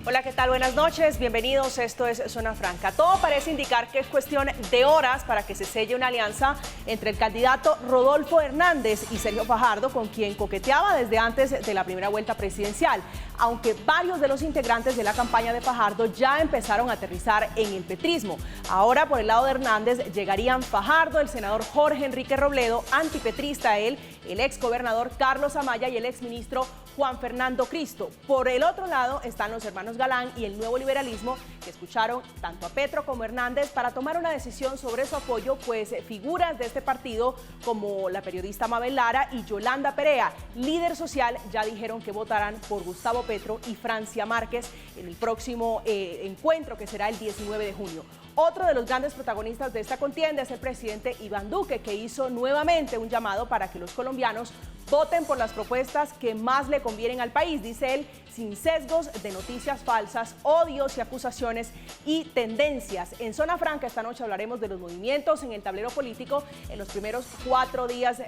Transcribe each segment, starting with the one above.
Hola, ¿qué tal? Buenas noches, bienvenidos, esto es Zona Franca. Todo parece indicar que es cuestión de horas para que se selle una alianza entre el candidato Rodolfo Hernández y Sergio Fajardo, con quien coqueteaba desde antes de la primera vuelta presidencial, aunque varios de los integrantes de la campaña de Fajardo ya empezaron a aterrizar en el petrismo. Ahora, por el lado de Hernández, llegarían Fajardo, el senador Jorge Enrique Robledo, antipetrista él, el exgobernador Carlos Amaya y el exministro Juan Fernando Cristo. Por el otro lado están los hermanos Galán y el nuevo liberalismo, que escucharon tanto a Petro como a Hernández para tomar una decisión sobre su apoyo, pues figuras de este partido como la periodista Mabel Lara y Yolanda Perea, líder social, ya dijeron que votarán por Gustavo Petro y Francia Márquez en el próximo encuentro, que será el 19 de junio. Otro de los grandes protagonistas de esta contienda es el presidente Iván Duque, que hizo nuevamente un llamado para que los colombianos voten por las propuestas que más le convienen al país, dice él, sin sesgos de noticias falsas, odios y acusaciones y tendencias. En Zona Franca esta noche hablaremos de los movimientos en el tablero político en los primeros 4 días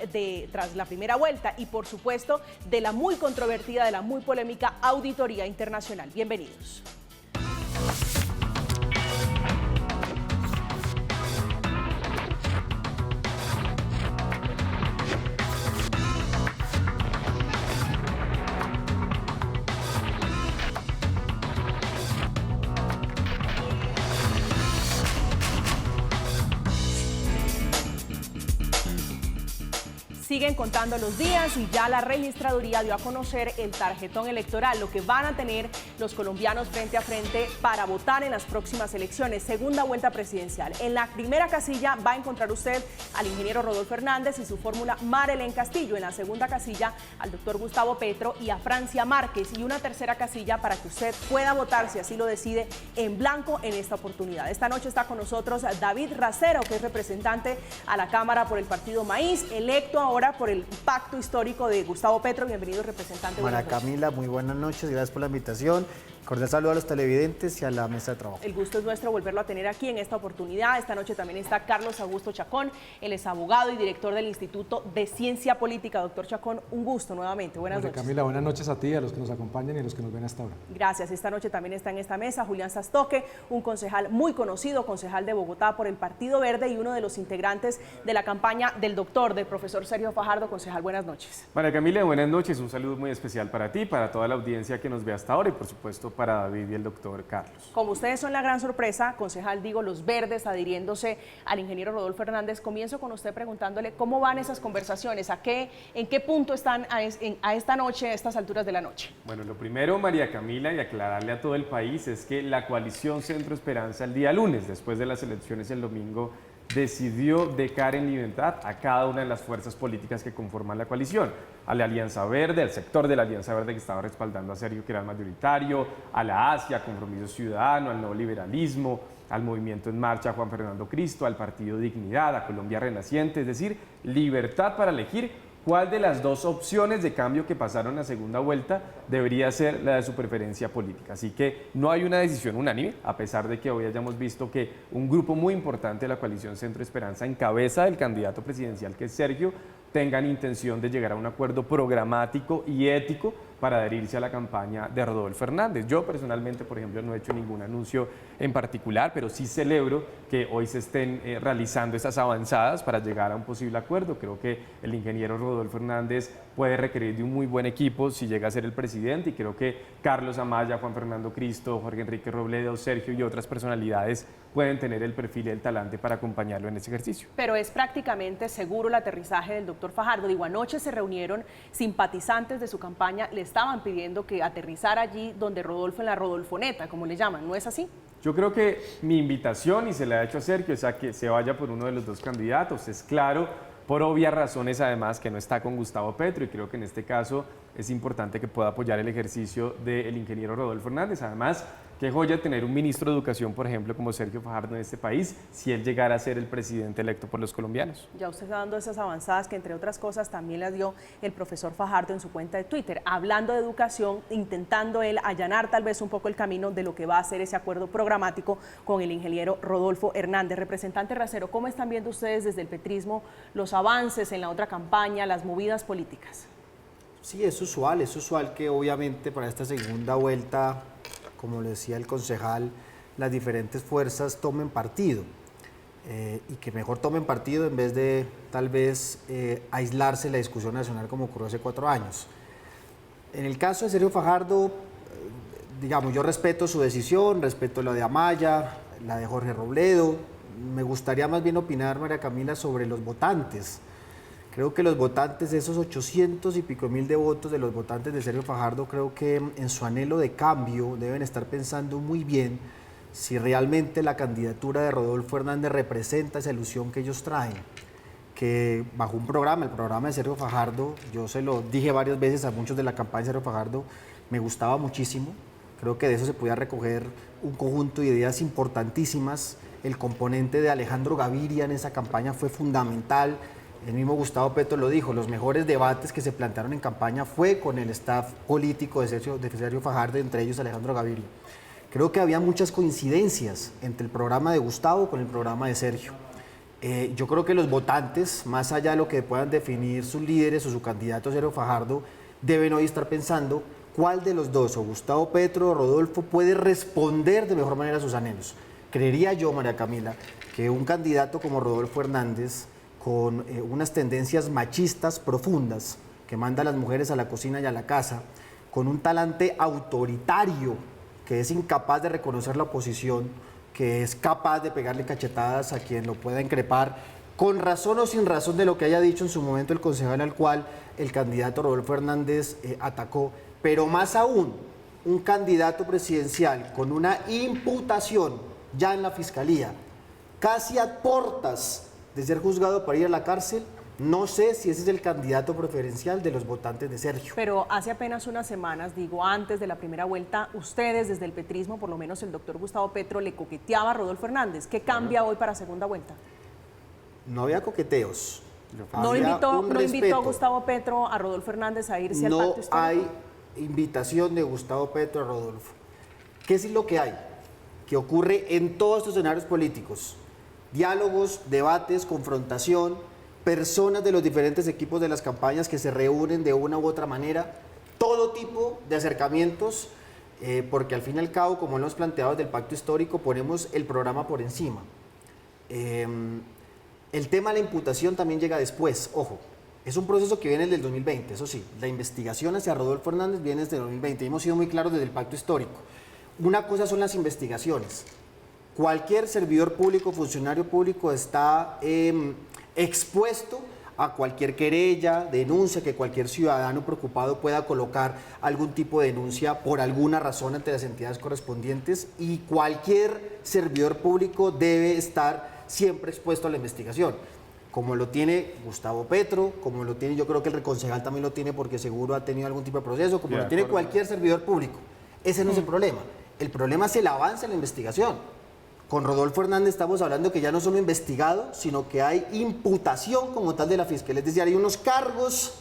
tras la primera vuelta y, por supuesto, de la muy controvertida, de la muy polémica auditoría internacional. Bienvenidos. Siguen contando los días y ya la registraduría dio a conocer el tarjetón electoral, lo que van a tener los colombianos frente a frente para votar en las próximas elecciones, segunda vuelta presidencial. En la primera casilla va a encontrar usted al ingeniero Rodolfo Hernández y su fórmula Marelén Castillo. En la segunda casilla al doctor Gustavo Petro y a Francia Márquez. Y una tercera casilla para que usted pueda votar, si así lo decide, en blanco en esta oportunidad. Esta noche está con nosotros David Racero, que es representante a la Cámara por el partido Maíz, electo ahora por el pacto histórico de Gustavo Petro. Bienvenido, representante. María Camila, muy buenas noches, gracias por la invitación. Cordial saludo a los televidentes y a la mesa de trabajo. El gusto es nuestro volverlo a tener aquí en esta oportunidad. Esta noche también está Carlos Augusto Chacón, él es abogado y director del Instituto de Ciencia Política. Doctor Chacón, un gusto nuevamente. Buenas noches. Camila, buenas noches a ti, a los que nos acompañan y a los que nos ven hasta ahora. Gracias. Esta noche también está en esta mesa Julián Sastoque, un concejal muy conocido, concejal de Bogotá por el Partido Verde y uno de los integrantes de la campaña del profesor Sergio Fajardo. Concejal, buenas noches. María Camila, buenas noches. Un saludo muy especial para ti, para toda la audiencia que nos ve hasta ahora y, por supuesto, para David y el doctor Carlos. Como ustedes son la gran sorpresa, concejal, los verdes adhiriéndose al ingeniero Rodolfo Hernández, comienzo con usted preguntándole cómo van esas conversaciones, en qué punto están a esta noche, a estas alturas de la noche. Bueno, lo primero, María Camila, y aclararle a todo el país, es que la coalición Centro Esperanza el día lunes, después de las elecciones el domingo, decidió dejar en libertad a cada una de las fuerzas políticas que conforman la coalición, a la Alianza Verde, al sector de la Alianza Verde que estaba respaldando a Sergio, que era el mayoritario, a la ASIA, Compromiso Ciudadano, al Nuevo Liberalismo, al Movimiento en Marcha, Juan Fernando Cristo, al Partido Dignidad, a Colombia Renaciente, es decir, libertad para elegir cuál de las dos opciones de cambio que pasaron a segunda vuelta debería ser la de su preferencia política. Así que no hay una decisión unánime, a pesar de que hoy hayamos visto que un grupo muy importante de la coalición Centro Esperanza, en cabeza del candidato presidencial que es Sergio, tengan intención de llegar a un acuerdo programático y ético para adherirse a la campaña de Rodolfo Hernández. Yo personalmente, por ejemplo, no he hecho ningún anuncio en particular, pero sí celebro que hoy se estén realizando esas avanzadas para llegar a un posible acuerdo. Creo que el ingeniero Rodolfo Hernández puede requerir de un muy buen equipo si llega a ser el presidente, y creo que Carlos Amaya, Juan Fernando Cristo, Jorge Enrique Robledo, Sergio y otras personalidades pueden tener el perfil y el talante para acompañarlo en ese ejercicio. Pero es prácticamente seguro el aterrizaje del doctor Fajardo. Anoche se reunieron simpatizantes de su campaña, le estaban pidiendo que aterrizara allí donde Rodolfo, en la Rodolfoneta, como le llaman, ¿no es así? Yo creo que mi invitación, y se la he hecho a Sergio, es a que se vaya por uno de los dos candidatos. Es claro, por obvias razones además, que no está con Gustavo Petro, y creo que en este caso es importante que pueda apoyar el ejercicio del ingeniero Rodolfo Hernández. Además, qué joya tener un ministro de Educación, por ejemplo, como Sergio Fajardo en este país, si él llegara a ser el presidente electo por los colombianos. Ya usted está dando esas avanzadas que, entre otras cosas, también las dio el profesor Fajardo en su cuenta de Twitter, hablando de educación, intentando él allanar tal vez un poco el camino de lo que va a ser ese acuerdo programático con el ingeniero Rodolfo Hernández. Representante Racero, ¿cómo están viendo ustedes desde el petrismo los avances en la otra campaña, las movidas políticas? Sí, es usual que obviamente para esta segunda vuelta como lo decía el concejal, las diferentes fuerzas tomen partido y que mejor tomen partido en vez de tal vez aislarse la discusión nacional como ocurrió hace 4 años. En el caso de Sergio Fajardo, digamos, yo respeto su decisión, respeto la de Amaya, la de Jorge Robledo. Me gustaría más bien opinar, María Camila, sobre los votantes. Creo que los votantes, esos 800 y pico mil de votos de los votantes de Sergio Fajardo, creo que en su anhelo de cambio deben estar pensando muy bien si realmente la candidatura de Rodolfo Hernández representa esa ilusión que ellos traen. Que bajo un programa, el programa de Sergio Fajardo, yo se lo dije varias veces a muchos de la campaña de Sergio Fajardo, me gustaba muchísimo. Creo que de eso se podía recoger un conjunto de ideas importantísimas. El componente de Alejandro Gaviria en esa campaña fue fundamental. El mismo Gustavo Petro lo dijo, los mejores debates que se plantearon en campaña fue con el staff político de Sergio Fajardo, entre ellos Alejandro Gaviria. Creo que había muchas coincidencias entre el programa de Gustavo con el programa de Sergio. Yo creo que los votantes, más allá de lo que puedan definir sus líderes o su candidato Sergio Fajardo, deben hoy estar pensando cuál de los dos, o Gustavo Petro o Rodolfo, puede responder de mejor manera a sus anhelos. Creería yo, María Camila, que un candidato como Rodolfo Hernández, con unas tendencias machistas profundas, que manda a las mujeres a la cocina y a la casa, con un talante autoritario, que es incapaz de reconocer la oposición, que es capaz de pegarle cachetadas a quien lo pueda increpar, con razón o sin razón de lo que haya dicho en su momento el concejal al cual el candidato Rodolfo Hernández atacó, pero más aún, un candidato presidencial con una imputación ya en la Fiscalía, casi a portas de ser juzgado para ir a la cárcel, no sé si ese es el candidato preferencial de los votantes de Sergio. Pero hace apenas unas semanas, digo, antes de la primera vuelta, ustedes desde el petrismo, por lo menos el doctor Gustavo Petro, le coqueteaba a Rodolfo Hernández. ¿Qué cambia hoy para segunda vuelta? No había coqueteos. ¿No invitó a Gustavo Petro a Rodolfo Hernández a irse al pacto histórico? No hay invitación de Gustavo Petro a Rodolfo. ¿Qué es lo que hay? Que ocurre en todos estos escenarios políticos. Diálogos, debates, confrontación, personas de los diferentes equipos de las campañas que se reúnen de una u otra manera, todo tipo de acercamientos, porque al fin y al cabo, como lo hemos planteado desde el pacto histórico, ponemos el programa por encima. El tema de la imputación también llega después, ojo, es un proceso que viene desde el 2020, eso sí, la investigación hacia Rodolfo Hernández viene desde el 2020, hemos sido muy claros desde el pacto histórico. Una cosa son las investigaciones. Cualquier servidor público, funcionario público está expuesto a cualquier querella, denuncia, que cualquier ciudadano preocupado pueda colocar algún tipo de denuncia por alguna razón ante las entidades correspondientes, y cualquier servidor público debe estar siempre expuesto a la investigación, como lo tiene Gustavo Petro, como lo tiene, yo creo que el concejal también lo tiene porque seguro ha tenido algún tipo de proceso, como lo tiene cualquier servidor público. Ese no es el problema. El problema es el avance en la investigación. Con Rodolfo Hernández estamos hablando que ya no solo investigado, sino que hay imputación como tal de la Fiscalía. Es decir, hay unos cargos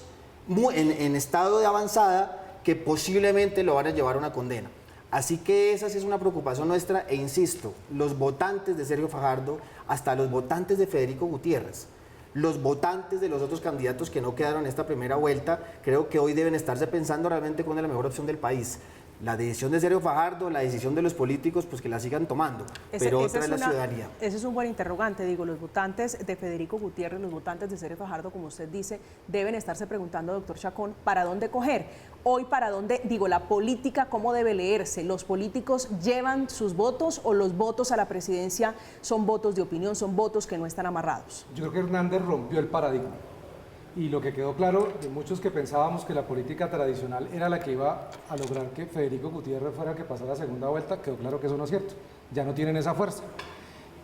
en estado de avanzada que posiblemente lo van a llevar a una condena. Así que esa sí es una preocupación nuestra, e insisto, los votantes de Sergio Fajardo, hasta los votantes de Federico Gutiérrez, los votantes de los otros candidatos que no quedaron en esta primera vuelta, creo que hoy deben estarse pensando realmente cuál es la mejor opción del país. La decisión de Sergio Fajardo, la decisión de los políticos, pues que la sigan tomando, pero otra es la ciudadanía. Ese es un buen interrogante, digo, los votantes de Federico Gutiérrez, los votantes de Sergio Fajardo, como usted dice, deben estarse preguntando, doctor Chacón, ¿para dónde coger? Hoy, ¿para dónde? Digo, la política, ¿cómo debe leerse? ¿Los políticos llevan sus votos o los votos a la presidencia son votos de opinión, son votos que no están amarrados? Yo creo que Hernández rompió el paradigma. Y lo que quedó claro de muchos que pensábamos que la política tradicional era la que iba a lograr que Federico Gutiérrez fuera el que pasara a segunda vuelta, quedó claro que eso no es cierto, ya no tienen esa fuerza.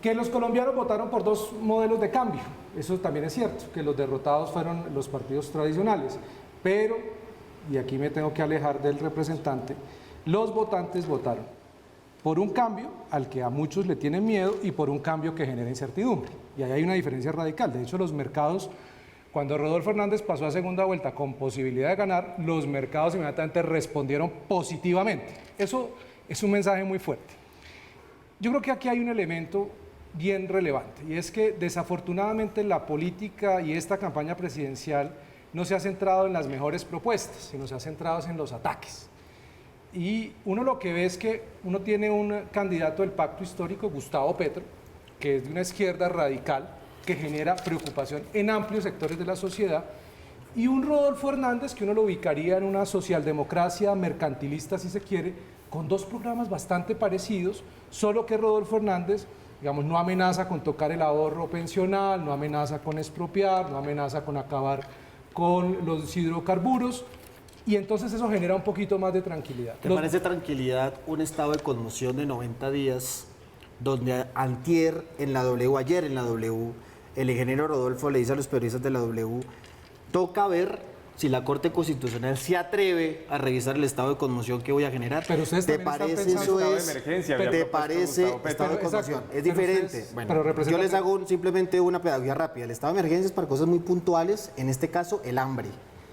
Que los colombianos votaron por dos modelos de cambio, eso también es cierto, que los derrotados fueron los partidos tradicionales, pero, y aquí me tengo que alejar del representante, los votantes votaron por un cambio al que a muchos le tienen miedo y por un cambio que genera incertidumbre, y ahí hay una diferencia radical. De hecho, los mercados, cuando Rodolfo Hernández pasó a segunda vuelta con posibilidad de ganar, los mercados inmediatamente respondieron positivamente. Eso es un mensaje muy fuerte. Yo creo que aquí hay un elemento bien relevante, y es que desafortunadamente la política y esta campaña presidencial no se ha centrado en las mejores propuestas, sino se ha centrado en los ataques. Y uno lo que ve es que uno tiene un candidato del pacto histórico, Gustavo Petro, que es de una izquierda radical, que genera preocupación en amplios sectores de la sociedad, y un Rodolfo Hernández que uno lo ubicaría en una socialdemocracia mercantilista, si se quiere, con dos programas bastante parecidos, solo que Rodolfo Hernández, digamos, no amenaza con tocar el ahorro pensional, no amenaza con expropiar, no amenaza con acabar con los hidrocarburos, y entonces eso genera un poquito más de tranquilidad. ¿Te parece tranquilidad un estado de conmoción de 90 días donde antier en la W, ayer en la W, el ingeniero Rodolfo le dice a los periodistas de la W, toca ver si la Corte Constitucional se atreve a revisar el estado de conmoción que voy a generar? Pero ustedes ¿te también están parece pensando eso estado de es? emergencia, ¿Te había parece propuesto estado de Gustavo Petro. conmoción? Es Pero diferente. ustedes- Bueno, pero yo representan- les hago simplemente una pedagogía rápida. El estado de emergencia es para cosas muy puntuales, en este caso el hambre,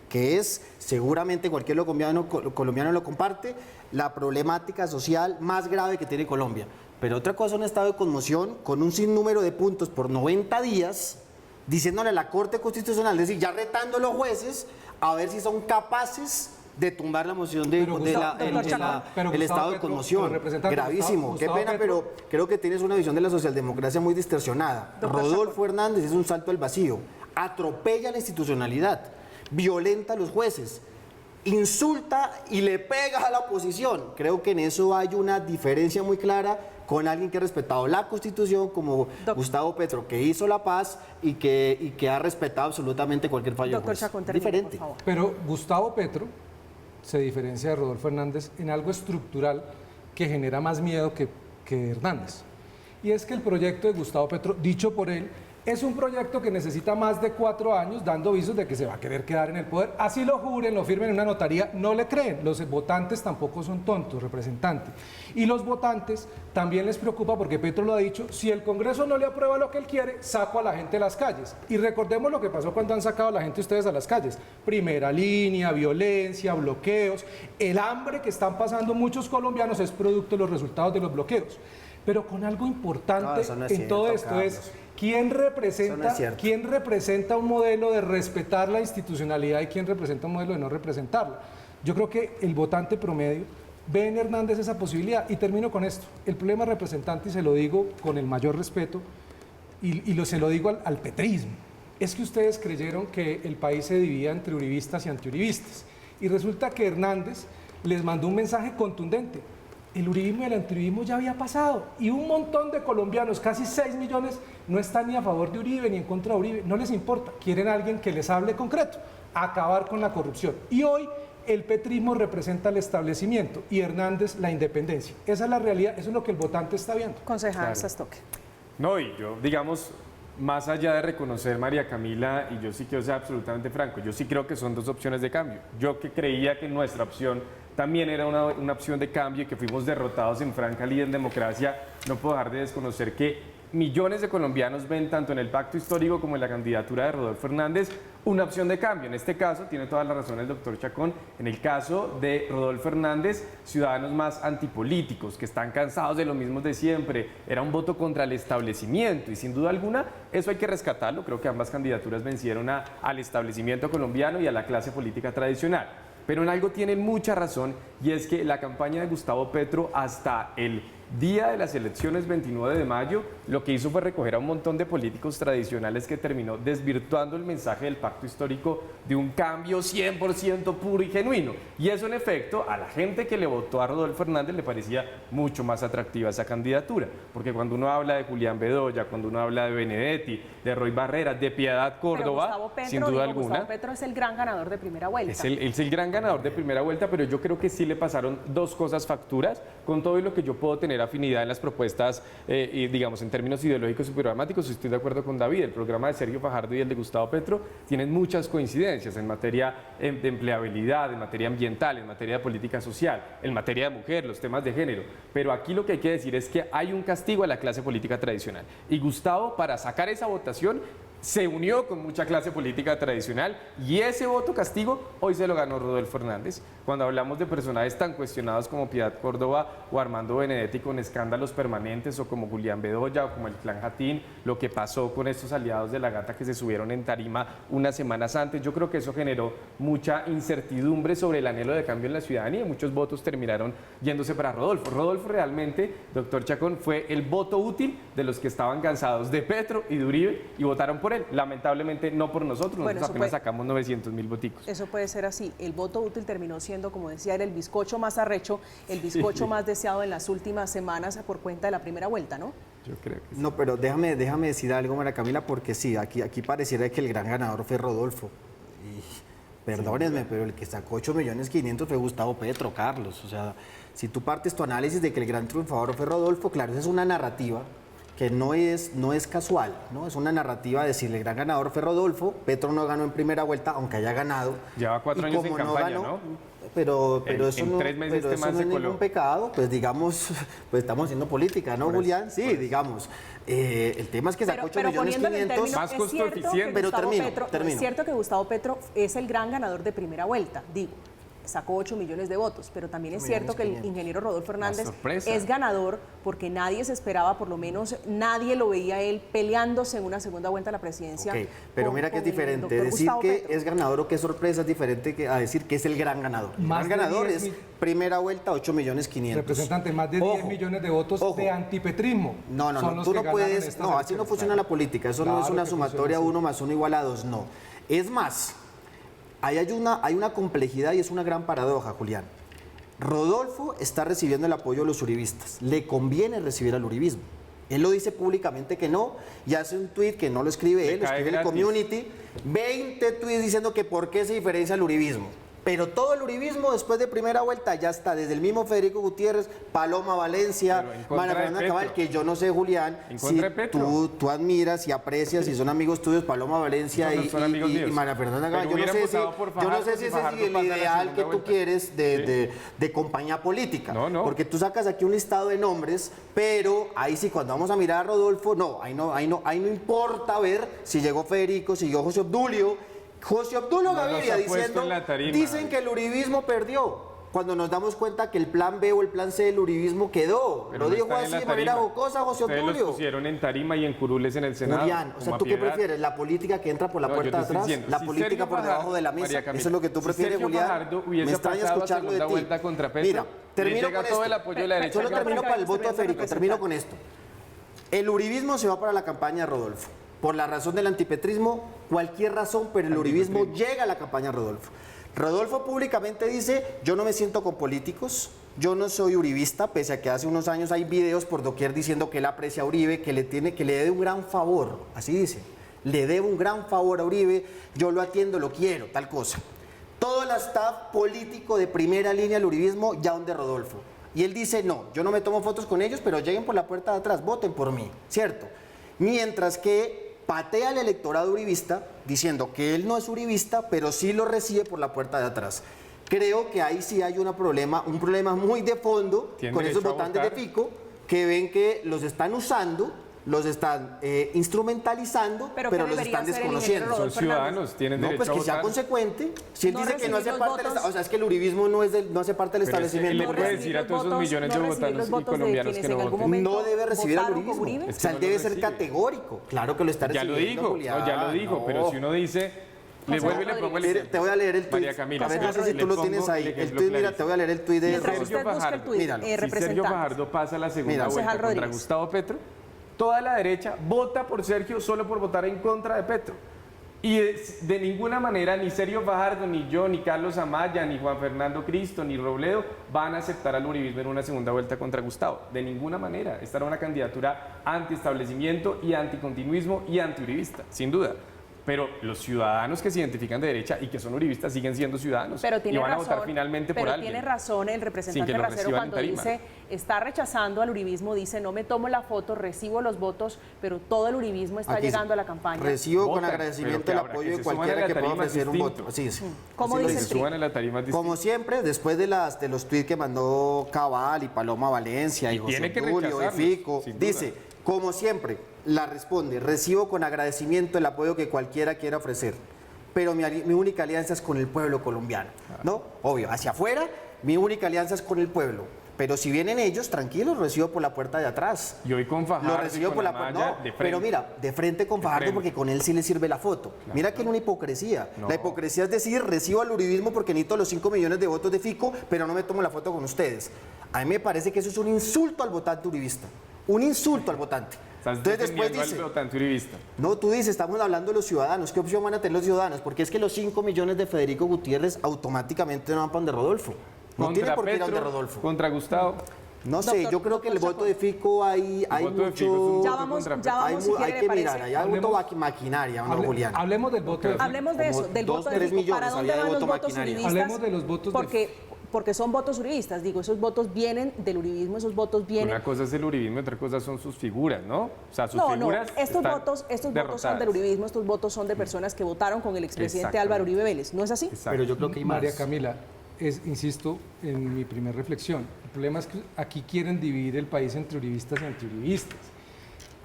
que es, seguramente cualquier colombiano lo comparte, la problemática social más grave que tiene Colombia. Pero otra cosa, un estado de conmoción con un sinnúmero de puntos por 90 días, diciéndole a la Corte Constitucional, es decir, ya retando a los jueces a ver si son capaces de tumbar la moción de, Pero Gustavo- el Gustavo estado de Petro, conmoción. pero representante Gravísimo, Gustavo qué pena, Petro. pero creo que tienes una visión de la socialdemocracia muy distorsionada. Doctor Rodolfo Hernández es un salto al vacío, atropella la institucionalidad, violenta a los jueces, insulta y le pega a la oposición. Creo que en eso hay una diferencia muy clara con alguien que ha respetado la Constitución como Gustavo Petro, que hizo la paz y que ha respetado absolutamente cualquier fallo. Doctor del juez. Chacón, termine, Diferente. por favor. Pero Gustavo Petro se diferencia de Rodolfo Hernández en algo estructural que genera más miedo que Hernández. Y es que el proyecto de Gustavo Petro, dicho por él, es un proyecto que necesita más de 4 años dando visos de que se va a querer quedar en el poder. Así lo juren, lo firmen en una notaría, no le creen. Los votantes tampoco son tontos, representante. Y los votantes también les preocupa porque Petro lo ha dicho, si el Congreso no le aprueba lo que él quiere, saco a la gente a las calles. Y recordemos lo que pasó cuando han sacado a la gente ustedes a las calles. Primera línea, violencia, bloqueos. El hambre que están pasando muchos colombianos es producto de los resultados de los bloqueos. Pero con algo importante No, eso no es en cierto, todo esto Carlos. es ¿quién representa un modelo de respetar la institucionalidad y quién representa un modelo de no representarla? Yo creo que el votante promedio ve en Hernández esa posibilidad. Y termino con esto. El problema, representante, y se lo digo con el mayor respeto, se lo digo al petrismo, es que ustedes creyeron que el país se dividía entre uribistas y antiuribistas. Y resulta que Hernández les mandó un mensaje contundente. El uribismo y el antiuribismo ya había pasado y un montón de colombianos, casi 6 millones, no están ni a favor de Uribe ni en contra de Uribe, no les importa, quieren a alguien que les hable concreto, acabar con la corrupción. Y hoy el petrismo representa el establecimiento y Hernández la independencia. Esa es la realidad, eso es lo que el votante está viendo. Concejal Claro. Sastoque. No, y yo, digamos, más allá de reconocer, María Camila, y yo sí quiero ser absolutamente franco, yo sí creo que son dos opciones de cambio. Yo que creía que nuestra opción también era una opción de cambio y que fuimos derrotados en franca lid en democracia, no puedo dejar de desconocer que millones de colombianos ven tanto en el pacto histórico como en la candidatura de Rodolfo Hernández una opción de cambio. En este caso, tiene toda la razón el doctor Chacón, en el caso de Rodolfo Hernández, ciudadanos más antipolíticos, que están cansados de lo mismo de siempre, era un voto contra el establecimiento y sin duda alguna eso hay que rescatarlo. Creo que ambas candidaturas vencieron al establecimiento colombiano y a la clase política tradicional. Pero en algo tienen mucha razón y es que la campaña de Gustavo Petro hasta el día de las elecciones 29 de mayo lo que hizo fue recoger a un montón de políticos tradicionales que terminó desvirtuando el mensaje del pacto histórico de un cambio 100% puro y genuino. Y eso en efecto a la gente que le votó a Rodolfo Hernández le parecía mucho más atractiva esa candidatura, porque cuando uno habla de Julián Bedoya, cuando uno habla de Benedetti, de Roy Barreras, de Piedad Córdoba, Pero Gustavo Petro, sin duda alguna... Gustavo Petro es el gran ganador de primera vuelta. Es el gran ganador de primera vuelta, pero yo creo que sí le pasaron dos cosas facturas, con todo y lo que yo puedo tener afinidad en las propuestas, y digamos, en términos ideológicos y programáticos, estoy de acuerdo con David. El programa de Sergio Fajardo y el de Gustavo Petro tienen muchas coincidencias en materia de empleabilidad, en materia ambiental, en materia de política social, en materia de mujer, los temas de género. Pero aquí lo que hay que decir es que hay un castigo a la clase política tradicional. Y Gustavo, para sacar esa votación, se unió con mucha clase política tradicional y ese voto castigo hoy se lo ganó Rodolfo Hernández. Cuando hablamos de personajes tan cuestionados como Piedad Córdoba o Armando Benedetti con escándalos permanentes o como Julián Bedoya o como el Clan Jatín, lo que pasó con estos aliados de la Gata que se subieron en tarima unas semanas antes, yo creo que eso generó mucha incertidumbre sobre el anhelo de cambio en la ciudadanía y muchos votos terminaron yéndose para Rodolfo. Rodolfo realmente, doctor Chacón, fue el voto útil de los que estaban cansados de Petro y de Uribe y votaron por él. Lamentablemente no por nosotros, nosotros apenas sacamos 900.000 voticos. Eso puede ser así. El voto útil terminó siendo, como decía, era el bizcocho más arrecho, el bizcocho más deseado en las últimas semanas por cuenta de la primera vuelta, ¿no? Yo creo que sí. No, pero déjame decir algo, María Camila, porque sí, aquí pareciera que el gran ganador fue Rodolfo. Y perdónenme, pero el que sacó 8.500.000 fue Gustavo Petro, Carlos. O sea, si tú partes tu análisis de que el gran triunfador fue Rodolfo, claro, esa es una narrativa que no es casual, ¿no? Es una narrativa de decir el gran ganador fue Rodolfo, Petro no ganó en primera vuelta, aunque haya ganado. Lleva 4 años en campaña, ¿no? Pero eso en no, 3 meses pero eso no es ningún pecado, pues digamos, pues estamos haciendo política, ¿no, Julián? Sí, digamos. El tema es que sacó 8.500.000. Más costo eficiente. Pero termino. Es cierto que Gustavo Petro es el gran ganador de primera vuelta, digo. Sacó 8 millones de votos, pero también es cierto que el ingeniero Rodolfo Hernández es ganador porque nadie se esperaba, por lo menos nadie lo veía él peleándose en una segunda vuelta a la presidencia. Okay, pero mira que es diferente, decir que es ganador o que es sorpresa es diferente que a decir que es el gran ganador. El gran ganador es primera vuelta 8.500.000. Representante, más de 10 millones de votos de antipetrismo. No, tú no puedes, no, así no funciona la política, eso no es una sumatoria 1 más 1 igual a 2, no. Es más, hay una complejidad y es una gran paradoja, Julián. Rodolfo está recibiendo el apoyo de los uribistas. Le conviene recibir al uribismo. Él lo dice públicamente que no y hace un tuit que no lo escribe él, lo escribe el community. 20 tuits diciendo que por qué se diferencia el uribismo. Pero todo el uribismo después de primera vuelta ya está, desde el mismo Federico Gutiérrez, Paloma Valencia, María Fernanda Cabal, que yo no sé, Julián, si tú admiras y aprecias y son amigos tuyos, Paloma Valencia y María Fernanda Cabal. Yo no sé si ese es el ideal que tú quieres de compañía política. No. Porque tú sacas aquí un listado de nombres, pero ahí sí, cuando vamos a mirar a Rodolfo, ahí no importa ver si llegó Federico, si llegó José Obdulio Gaviria diciendo, dicen que el uribismo perdió, cuando nos damos cuenta que el plan B o el plan C del uribismo quedó. Pero lo dijo así de manera jocosa José Obdulio. Ustedes los pusieron en tarima y en curules en el Senado. Julián, o sea, ¿tú qué prefieres? ¿La política que entra por la puerta de atrás? ¿La política por debajo de la mesa? ¿Eso es lo que tú prefieres, Julián? Me extraña escucharlo de ti. Mira, termino con esto. Solo termino para el voto de Federico, termino con esto. El uribismo se va para la campaña de Rodolfo. Por la razón del antipetrismo, cualquier razón, pero el uribismo llega a la campaña de Rodolfo. Rodolfo públicamente dice, yo no me siento con políticos, yo no soy uribista, pese a que hace unos años hay videos por doquier diciendo que él aprecia a Uribe, que le debe un gran favor, así dice, le debo un gran favor a Uribe, yo lo atiendo, lo quiero, tal cosa. Todo el staff político de primera línea del uribismo ya donde Rodolfo. Y él dice, no, yo no me tomo fotos con ellos, pero lleguen por la puerta de atrás, voten por mí, ¿cierto? Mientras que patea al electorado uribista diciendo que él no es uribista, pero sí lo recibe por la puerta de atrás. Creo que ahí sí hay un problema muy de fondo con esos votantes de Fico que ven que los están usando, los están instrumentalizando, pero los están desconociendo. Son ciudadanos, tienen derecho a votar. Pues que sea consecuente. Si él dice que no hace parte del o sea, es que el uribismo no hace parte del establecimiento. Él le puede decir a todos esos millones de votantes y colombianos que no voten. No debe recibir al uribismo. O sea, él debe ser categórico. Claro que lo está recibiendo. Ya lo dijo, pero si uno dice... Le vuelvo y le pongo el... Te voy a leer el tuit. María Camila. A ver, no sé si tú lo tienes ahí. El tuit, mira, te voy a leer el tuit de Sergio Fajardo. Si Sergio Fajardo pasa la segunda vuelta contra Gustavo Petro, toda la derecha vota por Sergio solo por votar en contra de Petro. Y de ninguna manera ni Sergio Fajardo, ni yo, ni Carlos Amaya, ni Juan Fernando Cristo, ni Robledo van a aceptar al uribismo en una segunda vuelta contra Gustavo. De ninguna manera. Esta era una candidatura antiestablecimiento y anticontinuismo y antiuribista, sin duda. Pero los ciudadanos que se identifican de derecha y que son uribistas siguen siendo ciudadanos y van a votar finalmente por alguien. Pero tiene razón el representante Racero cuando dice, está rechazando al uribismo, dice, no me tomo la foto, recibo los votos, pero todo el uribismo está llegando a la campaña. Recibo con agradecimiento el apoyo de cualquiera que pueda ofrecer un voto. Así es. ¿Cómo dice el TRI? Como siempre, después de los tweets que mandó Cabal y Paloma Valencia y José Obdulio y Fico, dice... Como siempre, la responde, recibo con agradecimiento el apoyo que cualquiera quiera ofrecer, pero mi única alianza es con el pueblo colombiano, ¿no? Obvio, hacia afuera, mi única alianza es con el pueblo. Pero si vienen ellos, tranquilos, recibo por la puerta de atrás. Y hoy con Fajardo Lo recibo por la puerta. No, pero mira, de frente con Fajardo porque con él sí le sirve la foto. Claro. Mira que es una hipocresía. No. La hipocresía es decir, recibo al uribismo porque necesito los 5 millones de votos de Fico, pero no me tomo la foto con ustedes. A mí me parece que eso es un insulto al votante uribista. Un insulto al votante. Entonces después dice, al votante uribista. No, tú dices, estamos hablando de los ciudadanos. ¿Qué opción van a tener los ciudadanos? Porque es que los 5 millones de Federico Gutiérrez automáticamente no van para donde Rodolfo. No tiene por qué ir a donde Rodolfo. ¿Contra Gustavo? No sé, yo creo que el voto de Fico hay mucho... Ya vamos, si hay que mirar, hay voto maquinaria, ¿no, Julián? Hablemos del voto de Fico. Hablemos de eso, del voto de Fico. ¿Para dónde van los votos uribistas? Hablemos de los votos porque son votos uribistas, digo, esos votos vienen del uribismo, esos votos vienen... Una cosa es el uribismo y otra cosa son sus figuras, ¿no? O sea, sus figuras estos votos son del uribismo, estos votos son de personas que votaron con el expresidente Álvaro Uribe Vélez, ¿no es así? Pero yo creo que hay María Camila, insisto en mi primera reflexión, el problema es que aquí quieren dividir el país entre uribistas y antiuribistas.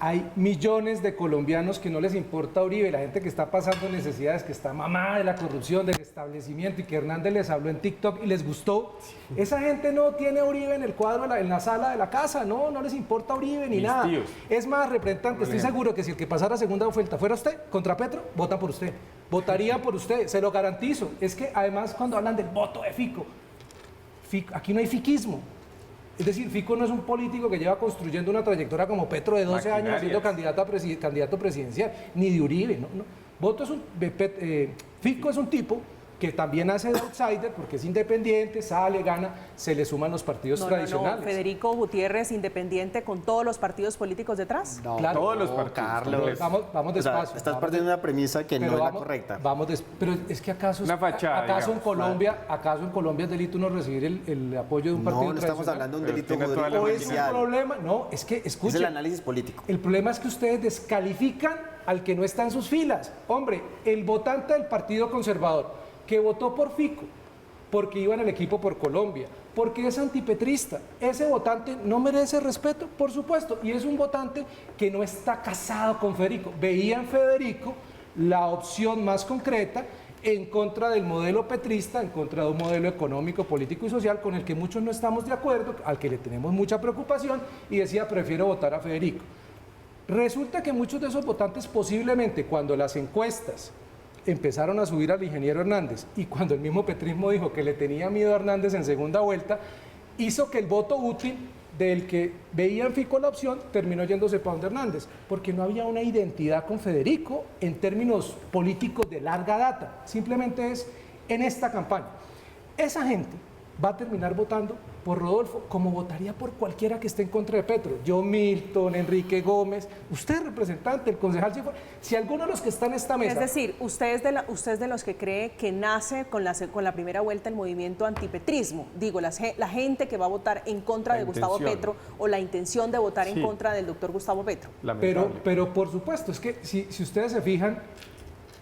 Hay millones de colombianos que no les importa Uribe, la gente que está pasando necesidades, que está mamada de la corrupción, del establecimiento y que Hernández les habló en TikTok y les gustó. Esa gente no tiene a Uribe en el cuadro, en la sala de la casa, no les importa Uribe ni nada. Tíos. Es más, representante, estoy seguro que si el que pasara segunda vuelta fuera usted, contra Petro, votan por usted. Votarían por usted, se lo garantizo. Es que además cuando hablan del voto de Fico, aquí no hay fiquismo. Es decir, Fico no es un político que lleva construyendo una trayectoria como Petro de 12 años siendo candidato presidencial, ni de Uribe. Fico es un tipo que también hace de outsider porque es independiente, sale, gana, se le suman los partidos tradicionales. Federico Gutiérrez, independiente con todos los partidos políticos detrás. No, claro, todos los partidos. Carlos. Vamos despacio. O sea, estás partiendo de una premisa que no es la correcta. Pero es que acaso en Colombia es delito no recibir el apoyo de un partido tradicional. No estamos hablando de un delito judicial. ¿O es un problema? No, es que, escuchen. Es el análisis político. El problema es que ustedes descalifican al que no está en sus filas. Hombre, el votante del Partido Conservador que votó por Fico, porque iba en el equipo por Colombia, porque es antipetrista, ese votante no merece respeto, por supuesto, y es un votante que no está casado con Federico. Veía en Federico la opción más concreta en contra del modelo petrista, en contra de un modelo económico, político y social con el que muchos no estamos de acuerdo, al que le tenemos mucha preocupación, y decía, prefiero votar a Federico. Resulta que muchos de esos votantes posiblemente cuando las encuestas empezaron a subir al ingeniero Hernández y cuando el mismo petrismo dijo que le tenía miedo a Hernández en segunda vuelta, hizo que el voto útil del que veía en Fico la opción terminó yéndose para donde Hernández, porque no había una identidad con Federico en términos políticos de larga data, simplemente es en esta campaña. Esa gente va a terminar votando por Rodolfo, como votaría por cualquiera que esté en contra de Petro. Yo, Milton, Enrique Gómez, usted representante, el concejal, si alguno de los que están en esta mesa... Es decir, usted es de los que cree que nace con la primera vuelta el movimiento antipetrismo. Digo, la gente que va a votar en contra de Gustavo Petro o la intención de votar en contra del doctor Gustavo Petro. Pero por supuesto, es que si ustedes se fijan,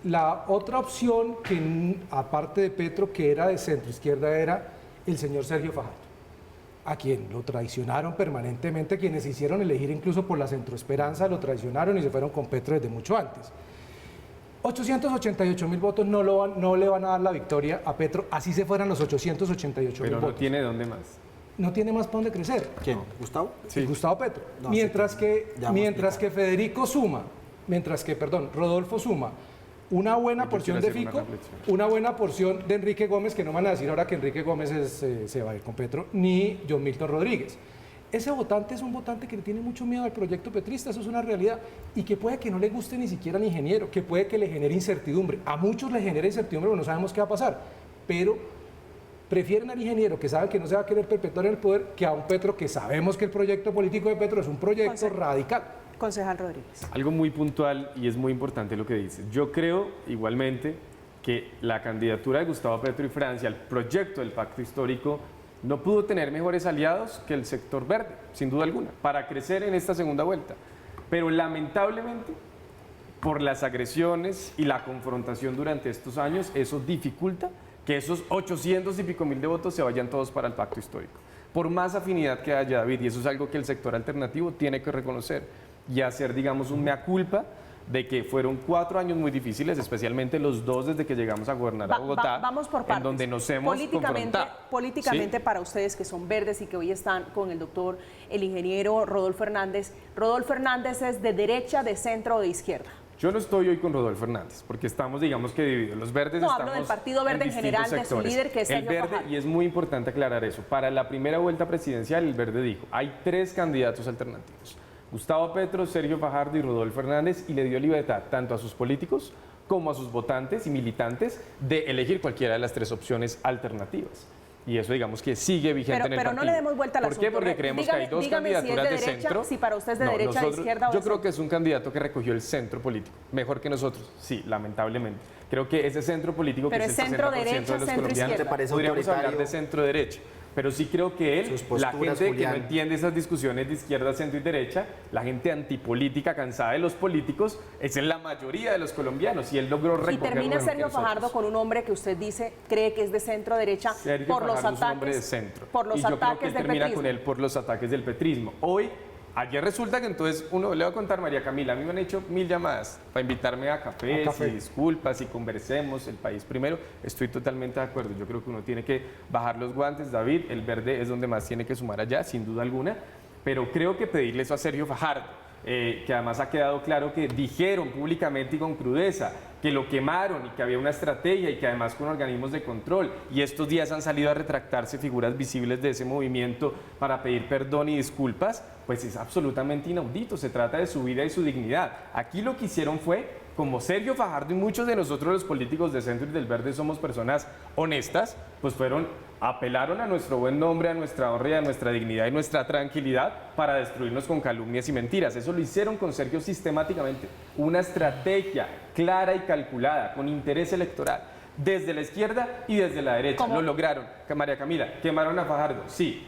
la otra opción que aparte de Petro, que era de centro izquierda, era el señor Sergio Fajardo, a quien lo traicionaron permanentemente, quienes hicieron elegir incluso por la Centroesperanza, lo traicionaron y se fueron con Petro desde mucho antes. 888.000 votos no le van a dar la victoria a Petro, así se fueran los 888.000 votos. Pero no tiene dónde más. No tiene más para dónde crecer. ¿Quién? ¿Gustavo? Sí. Gustavo Petro. No, mientras que Federico suma, Rodolfo suma una buena porción de Fico, una buena porción de Enrique Gómez, que no van a decir ahora que Enrique Gómez se va a ir con Petro, ni John Milton Rodríguez. Ese votante es un votante que le tiene mucho miedo al proyecto petrista, eso es una realidad, y que puede que no le guste ni siquiera al ingeniero, que puede que le genere incertidumbre. A muchos le genera incertidumbre, porque no sabemos qué va a pasar, pero prefieren al ingeniero que sabe que no se va a querer perpetuar en el poder, que a un Petro que sabemos que el proyecto político de Petro es un proyecto radical. Concejal Rodríguez. Algo muy puntual y es muy importante lo que dice. Yo creo igualmente que la candidatura de Gustavo Petro y Francia al proyecto del pacto histórico no pudo tener mejores aliados que el sector verde, sin duda alguna, para crecer en esta segunda vuelta. Pero lamentablemente, por las agresiones y la confrontación durante estos años, eso dificulta que esos 800 y pico mil de votos se vayan todos para el pacto histórico. Por más afinidad que haya, David, y eso es algo que el sector alternativo tiene que reconocer. y hacer, digamos, un mea culpa de que fueron 4 años muy difíciles, especialmente los 2 desde que llegamos a gobernar a Bogotá, vamos por partes. en donde nos hemos confrontado. Políticamente, ¿Sí? para ustedes que son verdes y que hoy están con el ingeniero Rodolfo Hernández es de derecha, de centro o de izquierda. Yo no estoy hoy con Rodolfo Hernández, porque estamos, digamos que divididos. Los verdes estamos hablo del Partido Verde en general, de su líder, que es el Sergio Verde, Fajardo. y es muy importante aclarar eso. Para la primera vuelta presidencial, el Verde dijo, hay 3 candidatos alternativos. Gustavo Petro, Sergio Fajardo y Rodolfo Hernández, y le dio libertad tanto a sus políticos como a sus votantes y militantes de elegir cualquiera de las 3 opciones alternativas. Y eso, digamos, que sigue vigente en el partido. Pero no le demos vuelta al asunto. ¿Por qué? Porque creemos que hay 2 candidaturas si es de derecha, centro. Si para usted es de derecha, de izquierda o yo de creo que es un candidato que recogió el centro político, mejor que nosotros, sí, lamentablemente. Creo que ese centro político, pero que es el 60% centro-derecha, de los colombianos, parece podríamos hablar autoritario? de centro-derecha. Pero sí creo que él, Sus la posturas, gente que no Julián. entiende esas discusiones de izquierda, centro y derecha, la gente antipolítica, cansada de los políticos, esa es la mayoría de los colombianos, y él logró recoger. Y termina lo mejor Sergio que nosotros. Fajardo con un hombre que usted dice cree que es de centro-derecha por los Fajardo es un hombre de ataques, centro. por los y yo creo que ataques él del termina petrismo. con él por los ataques del petrismo. Ayer resulta que entonces uno, le voy a contar, María Camila, a mí me han hecho 1000 llamadas para invitarme a cafés y disculpas y conversemos, el país primero. Estoy totalmente de acuerdo, yo creo que uno tiene que bajar los guantes, David, el Verde es donde más tiene que sumar allá, sin duda alguna, pero creo que pedirle eso a Sergio Fajardo, que además ha quedado claro que dijeron públicamente y con crudeza que lo quemaron y que había una estrategia y que además con organismos de control, y estos días han salido a retractarse figuras visibles de ese movimiento para pedir perdón y disculpas, pues es absolutamente inaudito. Se trata de su vida y su dignidad. Aquí lo que hicieron fue, como Sergio Fajardo y muchos de nosotros los políticos de centro y del Verde somos personas honestas, pues apelaron a nuestro buen nombre, a nuestra honra y a nuestra dignidad y nuestra tranquilidad para destruirnos con calumnias y mentiras. Eso lo hicieron con Sergio sistemáticamente. Una estrategia clara y calculada, con interés electoral, desde la izquierda y desde la derecha. ¿Cómo? Lo lograron. María Camila, ¿quemaron a Fajardo? Sí.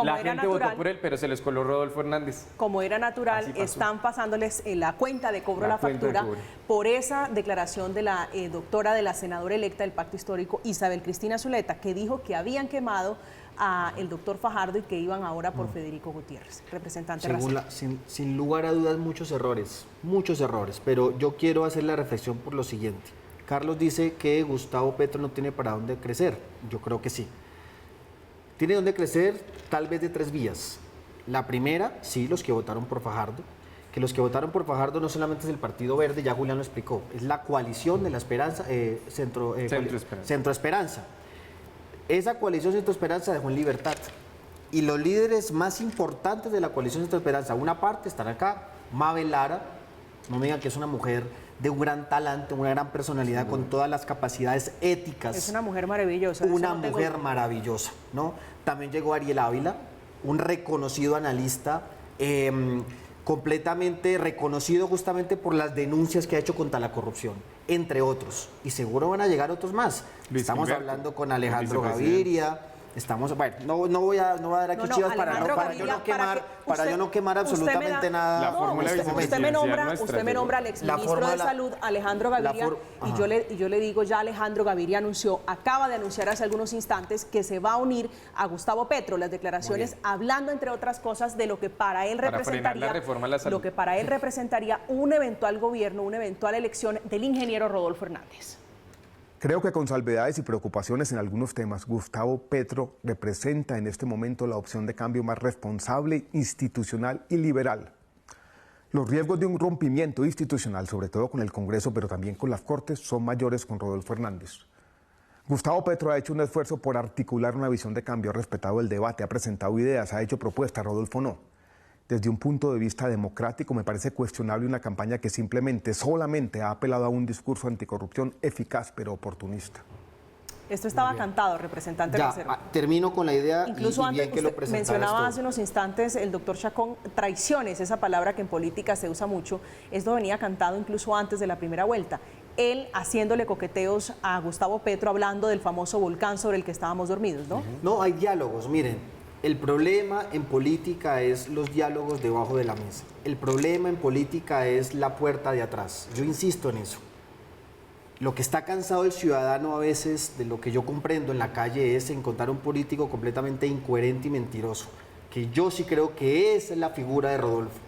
La gente votó por él, pero se les coló Rodolfo Hernández. Como era natural, Así pasó. están pasándoles la cuenta de cobro, La la cuenta de factura, cobro. por esa declaración de la doctora, de la senadora electa del Pacto Histórico, Isabel Cristina Zuleta, que dijo que habían quemado al doctor Fajardo y que iban ahora por Federico Gutiérrez, representante racial. Sin lugar a dudas, muchos errores, pero yo quiero hacer la reflexión por lo siguiente. Carlos dice que Gustavo Petro no tiene para dónde crecer. Yo creo que sí. Tiene dónde crecer tal vez de 3 vías. La primera, sí, los que votaron por Fajardo, que los que votaron por Fajardo no solamente es el Partido Verde, ya Julián lo explicó, es la coalición de la Esperanza, Centro Esperanza. Esa coalición Centro Esperanza dejó en libertad. Y los líderes más importantes de la coalición Centro Esperanza, una parte están acá, Mabel Lara, no me digan que es una mujer de un gran talento, una gran personalidad, con todas las capacidades éticas. Es una mujer maravillosa. Una mujer maravillosa, ¿no? También llegó Ariel Ávila, un reconocido analista, completamente reconocido justamente por las denuncias que ha hecho contra la corrupción, entre otros. Y seguro van a llegar otros más. Estamos hablando con Alejandro Gaviria. No voy a dar aquí chivas para yo no quemar absolutamente nada. Usted me nombra al exministro de Salud, Alejandro Gaviria, y yo le digo, ya Alejandro Gaviria acaba de anunciar hace algunos instantes que se va a unir a Gustavo Petro. Las declaraciones hablando, entre otras cosas, de lo que para él representaría un eventual gobierno, una eventual elección del ingeniero Rodolfo Hernández. Creo que con salvedades y preocupaciones en algunos temas, Gustavo Petro representa en este momento la opción de cambio más responsable, institucional y liberal. Los riesgos de un rompimiento institucional, sobre todo con el Congreso, pero también con las Cortes, son mayores con Rodolfo Hernández. Gustavo Petro ha hecho un esfuerzo por articular una visión de cambio, ha respetado el debate, ha presentado ideas, ha hecho propuestas, Rodolfo no. Desde un punto de vista democrático, me parece cuestionable una campaña que solamente ha apelado a un discurso anticorrupción eficaz pero oportunista. Esto estaba cantado, representante Racero. Termino con la idea. Incluso y bien antes que lo mencionaba hace unos instantes el doctor Chacón, traiciones, esa palabra que en política se usa mucho. Esto venía cantado incluso antes de la primera vuelta. Él haciéndole coqueteos a Gustavo Petro, hablando del famoso volcán sobre el que estábamos dormidos, ¿no? No, hay diálogos, miren. El problema en política es los diálogos debajo de la mesa. El problema en política es la puerta de atrás. Yo insisto en eso. Lo que está cansado el ciudadano a veces, de lo que yo comprendo en la calle, es encontrar un político completamente incoherente y mentiroso. Que yo sí creo que esa es la figura de Rodolfo.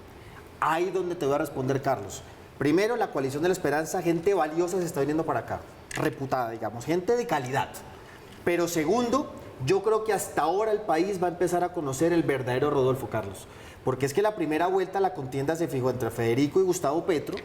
Ahí donde te voy a responder, Carlos. Primero, la coalición de la esperanza, gente valiosa se está viniendo para acá, reputada, digamos, gente de calidad. Pero segundo, yo creo que hasta ahora el país va a empezar a conocer el verdadero Rodolfo, Carlos. Porque es que la primera vuelta la contienda se fijó entre Federico y Gustavo Petro.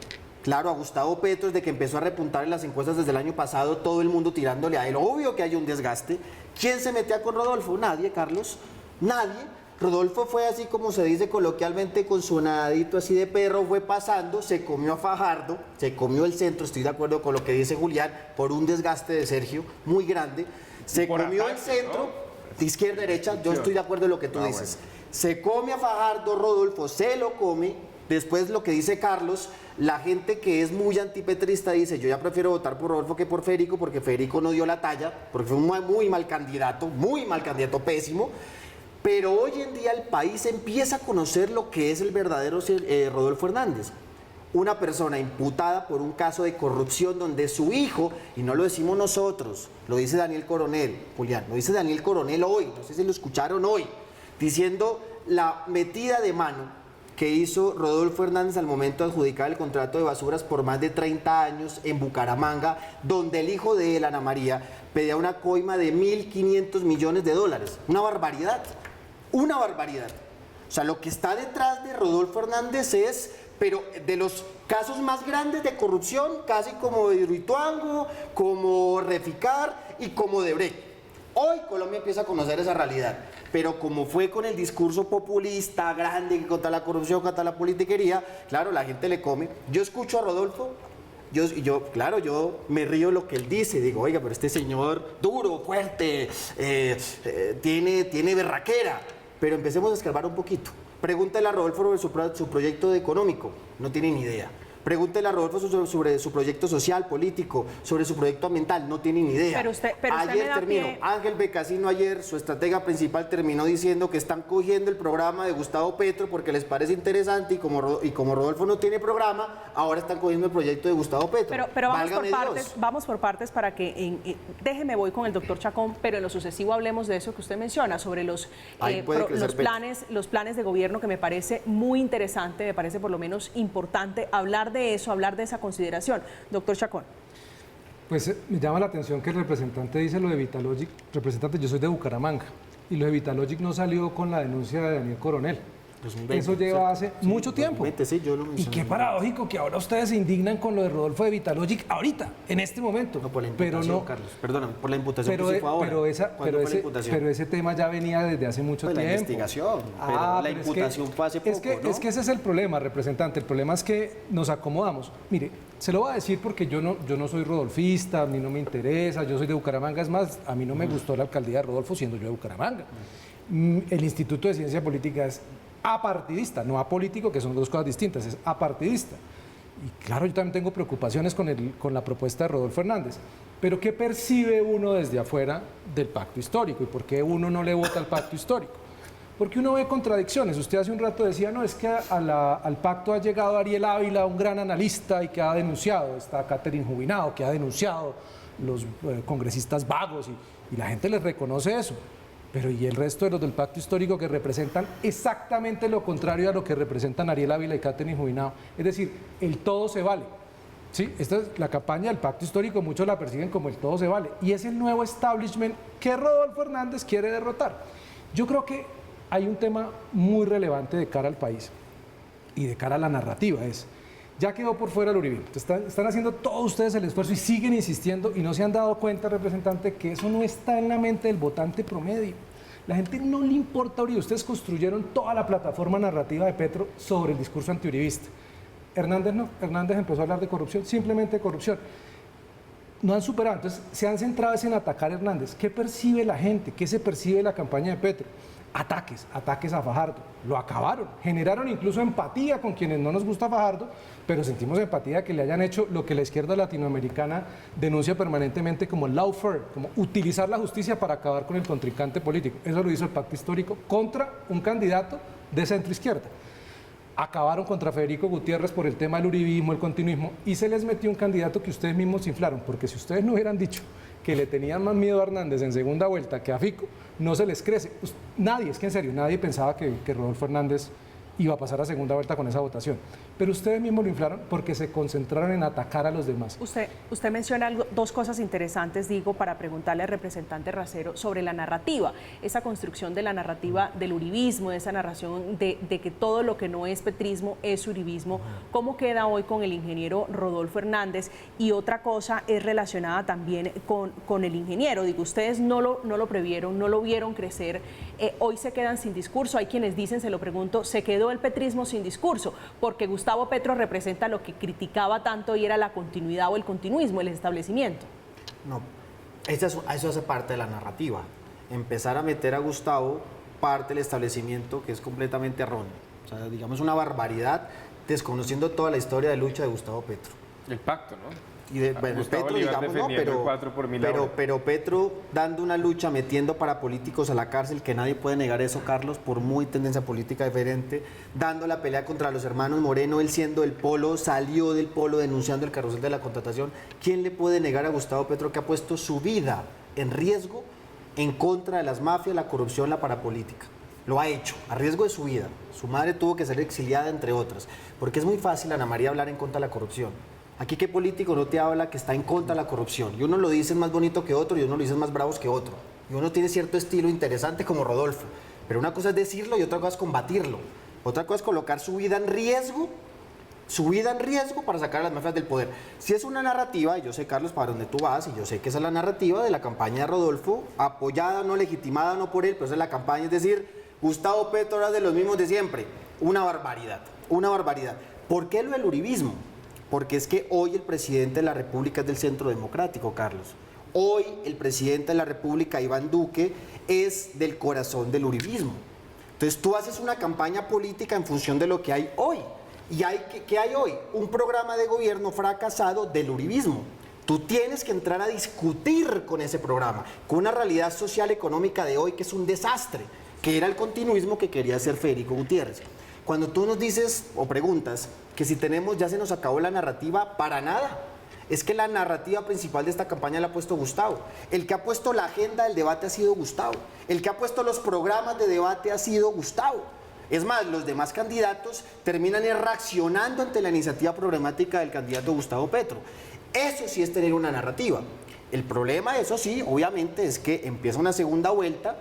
Claro, a Gustavo Petro, desde que empezó a repuntar en las encuestas desde el año pasado, todo el mundo tirándole a él. Obvio que hay un desgaste. ¿Quién se metía con Rodolfo? Nadie, Carlos. Nadie. Rodolfo fue así como se dice coloquialmente, con su nadadito así de perro, fue pasando, se comió a Fajardo, se comió el centro, estoy de acuerdo con lo que dice Julián, por un desgaste de Sergio muy grande. Se comió el centro, de izquierda a derecha, yo estoy de acuerdo en lo que tú dices. Bueno. Se come a Fajardo, Rodolfo se lo come. Después lo que dice Carlos, la gente que es muy antipetrista dice, yo ya prefiero votar por Rodolfo que por Federico, porque Federico no dio la talla, porque fue un muy mal candidato, pésimo. Pero hoy en día el país empieza a conocer lo que es el verdadero Rodolfo Hernández. Una persona imputada por un caso de corrupción donde su hijo, y no lo decimos nosotros, lo dice Daniel Coronel, Julián, lo dice Daniel Coronel hoy, no sé si lo escucharon hoy, diciendo la metida de mano que hizo Rodolfo Hernández al momento de adjudicar el contrato de basuras por más de 30 años en Bucaramanga, donde el hijo de él, Ana María, pedía una coima de $1.500 millones. Una barbaridad, una barbaridad. O sea, lo que está detrás de Rodolfo Hernández es, pero de los casos más grandes de corrupción, casi como de Hidroituango, como Reficar y como de Brecht. Hoy Colombia empieza a conocer esa realidad, pero como fue con el discurso populista grande contra la corrupción, contra la politiquería, claro, la gente le come. Yo escucho a Rodolfo, yo me río lo que él dice, digo, oiga, pero este señor duro, fuerte, tiene berraquera, pero empecemos a escarbar un poquito. Pregúntale a Rodolfo sobre su proyecto económico, no tiene ni idea. Pregúntele a Rodolfo sobre su proyecto social, político, sobre su proyecto ambiental, no tiene ni idea. Pero ayer terminó, Ángel Becasino ayer, su estratega principal, terminó diciendo que están cogiendo el programa de Gustavo Petro porque les parece interesante y como Rodolfo no tiene programa, ahora están cogiendo el proyecto de Gustavo Petro. Pero vamos por partes para que, déjeme voy con el doctor Chacón, pero en lo sucesivo hablemos de eso que usted menciona, sobre los planes de gobierno, que me parece muy interesante, me parece por lo menos importante hablar de eso, hablar de esa consideración. Doctor Chacón. Pues me llama la atención que el representante dice lo de Vitalogic. Representante, yo soy de Bucaramanga y lo de Vitalogic no salió con la denuncia de Daniel Coronel. 2020, eso lleva hace mucho tiempo. 2020, sí, yo lo mencioné. Y qué paradójico que ahora ustedes se indignan con lo de Rodolfo de Vitalogic ahorita, en este momento. No, por la imputación, Carlos. Perdóname, por la imputación que sí fue ahora. Pero ese tema ya venía desde hace mucho tiempo. La investigación, pero la imputación fue hace poco, ¿no? Es que ese es el problema, representante. El problema es que nos acomodamos. Mire, se lo voy a decir porque yo no soy rodolfista, a mí no me interesa, yo soy de Bucaramanga. Es más, a mí no me gustó la alcaldía de Rodolfo siendo yo de Bucaramanga. El Instituto de Ciencia Política es apartidista, no apolítico, que son dos cosas distintas, es apartidista. Y claro, yo también tengo preocupaciones con la propuesta de Rodolfo Hernández. Pero ¿qué percibe uno desde afuera del pacto histórico? ¿Y por qué uno no le vota al pacto histórico? Porque uno ve contradicciones. Usted hace un rato decía, no, es que al pacto ha llegado Ariel Ávila, un gran analista, y que ha denunciado, está Catherine Jubinado, que ha denunciado los congresistas vagos, y la gente les reconoce eso. Pero ¿y el resto de los del pacto histórico que representan exactamente lo contrario a lo que representan Ariel Ávila y Catherine Jubinado? Es decir, el todo se vale. ¿Sí? Esta es la campaña del pacto histórico, muchos la persiguen como el todo se vale. Y es el nuevo establishment que Rodolfo Hernández quiere derrotar. Yo creo que hay un tema muy relevante de cara al país y de cara a la narrativa. Ya quedó por fuera el Uribe. Están haciendo todos ustedes el esfuerzo y siguen insistiendo y no se han dado cuenta, representante, que eso no está en la mente del votante promedio. La gente no le importa Uribe. Ustedes construyeron toda la plataforma narrativa de Petro sobre el discurso antiuribista. Hernández no. Hernández empezó a hablar de corrupción, simplemente corrupción. No han superado. Entonces, se han centrado en atacar a Hernández. ¿Qué percibe la gente? ¿Qué se percibe de la campaña de Petro? Ataques a Fajardo. Lo acabaron. Generaron incluso empatía con quienes no nos gusta Fajardo, pero sentimos empatía que le hayan hecho lo que la izquierda latinoamericana denuncia permanentemente como lawfare, como utilizar la justicia para acabar con el contrincante político. Eso lo hizo el pacto histórico contra un candidato de centroizquierda. Acabaron contra Federico Gutiérrez por el tema del uribismo, el continuismo, y se les metió un candidato que ustedes mismos inflaron, porque si ustedes no hubieran dicho que le tenían más miedo a Hernández en segunda vuelta que a Fico, no se les crece. Pues nadie, es que en serio, nadie pensaba que Rodolfo Hernández iba a pasar a segunda vuelta con esa votación. Pero ustedes mismos lo inflaron porque se concentraron en atacar a los demás. Usted menciona dos cosas interesantes, digo, para preguntarle al representante Racero sobre la narrativa, esa construcción de la narrativa del uribismo, de esa narración de que todo lo que no es petrismo es uribismo. ¿Cómo queda hoy con el ingeniero Rodolfo Hernández? Y otra cosa es relacionada también con el ingeniero. Digo, ustedes no lo previeron, no lo vieron crecer, hoy se quedan sin discurso. Hay quienes dicen, se lo pregunto, se quedó el petrismo sin discurso, porque Gustavo Petro representa lo que criticaba tanto y era la continuidad o el continuismo, el establecimiento. No, eso hace parte de la narrativa. Empezar a meter a Gustavo parte del establecimiento que es completamente erróneo. O sea, digamos una barbaridad, desconociendo toda la historia de lucha de Gustavo Petro. El pacto, ¿no? Y bueno, Petro, digamos, no, pero Petro dando una lucha, metiendo para políticos a la cárcel, que nadie puede negar eso, Carlos, por muy tendencia política diferente, dando la pelea contra los hermanos Moreno, él siendo el polo, salió del polo denunciando el carrusel de la contratación. ¿Quién le puede negar a Gustavo Petro que ha puesto su vida en riesgo en contra de las mafias, la corrupción, la parapolítica? Lo ha hecho, a riesgo de su vida. Su madre tuvo que ser exiliada, entre otras, porque es muy fácil, Ana María, hablar en contra de la corrupción. Aquí, ¿qué político no te habla que está en contra de la corrupción? Y uno lo dice más bonito que otro y uno lo dice más bravos que otro. Y uno tiene cierto estilo interesante como Rodolfo. Pero una cosa es decirlo y otra cosa es combatirlo. Otra cosa es colocar su vida en riesgo para sacar a las mafias del poder. Si es una narrativa, y yo sé, Carlos, para dónde tú vas, y yo sé que esa es la narrativa de la campaña de Rodolfo, apoyada, no legitimada, no por él, pero esa es la campaña, es decir, Gustavo Petro era de los mismos de siempre. Una barbaridad, una barbaridad. ¿Por qué lo del uribismo? Porque es que hoy el presidente de la República es del Centro Democrático, Carlos. Hoy el presidente de la República, Iván Duque, es del corazón del uribismo. Entonces tú haces una campaña política en función de lo que hay hoy. ¿Y qué hay hoy? Un programa de gobierno fracasado del uribismo. Tú tienes que entrar a discutir con ese programa, con una realidad social económica de hoy que es un desastre, que era el continuismo que quería hacer Federico Gutiérrez. Cuando tú nos dices o preguntas que si tenemos, ya se nos acabó la narrativa, para nada. Es que la narrativa principal de esta campaña la ha puesto Gustavo. El que ha puesto la agenda del debate ha sido Gustavo. El que ha puesto los programas de debate ha sido Gustavo. Es más, los demás candidatos terminan reaccionando ante la iniciativa programática del candidato Gustavo Petro. Eso sí es tener una narrativa. El problema, eso sí, obviamente, es que empieza una segunda vuelta,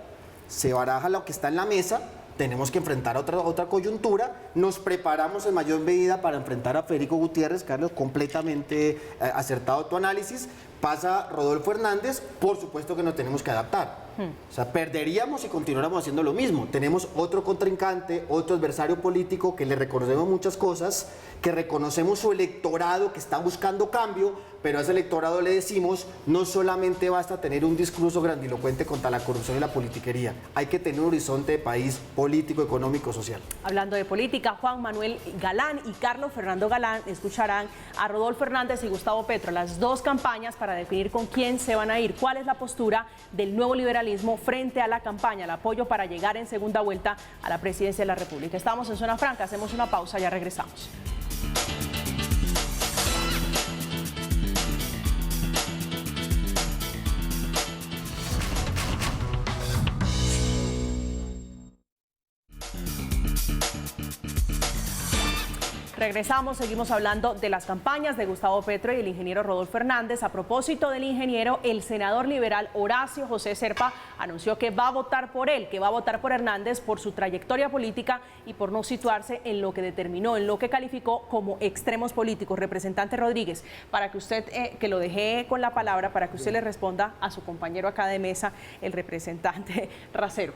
se baraja lo que está en la mesa, tenemos que enfrentar otra coyuntura, nos preparamos en mayor medida para enfrentar a Federico Gutiérrez. Carlos, completamente acertado tu análisis. Pasa Rodolfo Hernández, por supuesto que nos tenemos que adaptar. O sea, perderíamos si continuáramos haciendo lo mismo. Tenemos otro contrincante, otro adversario político que le reconocemos muchas cosas, que reconocemos su electorado que está buscando cambio, pero a ese electorado le decimos, no solamente basta tener un discurso grandilocuente contra la corrupción y la politiquería, hay que tener un horizonte de país político, económico, social. Hablando de política, Juan Manuel Galán y Carlos Fernando Galán escucharán a Rodolfo Hernández y Gustavo Petro, las dos campañas para definir con quién se van a ir, cuál es la postura del nuevo liberalismo frente a la campaña, el apoyo para llegar en segunda vuelta a la presidencia de la República. Estamos en Zona Franca, hacemos una pausa, ya regresamos. Regresamos, seguimos hablando de las campañas de Gustavo Petro y el ingeniero Rodolfo Hernández. A propósito del ingeniero, el senador liberal Horacio José Zerpa anunció que va a votar por él, que va a votar por Hernández por su trayectoria política y por no situarse en lo que determinó, en lo que calificó como extremos políticos. Representante Rodríguez, para que usted, que lo dejé con la palabra, para que usted le responda a su compañero acá de mesa, el representante Racero.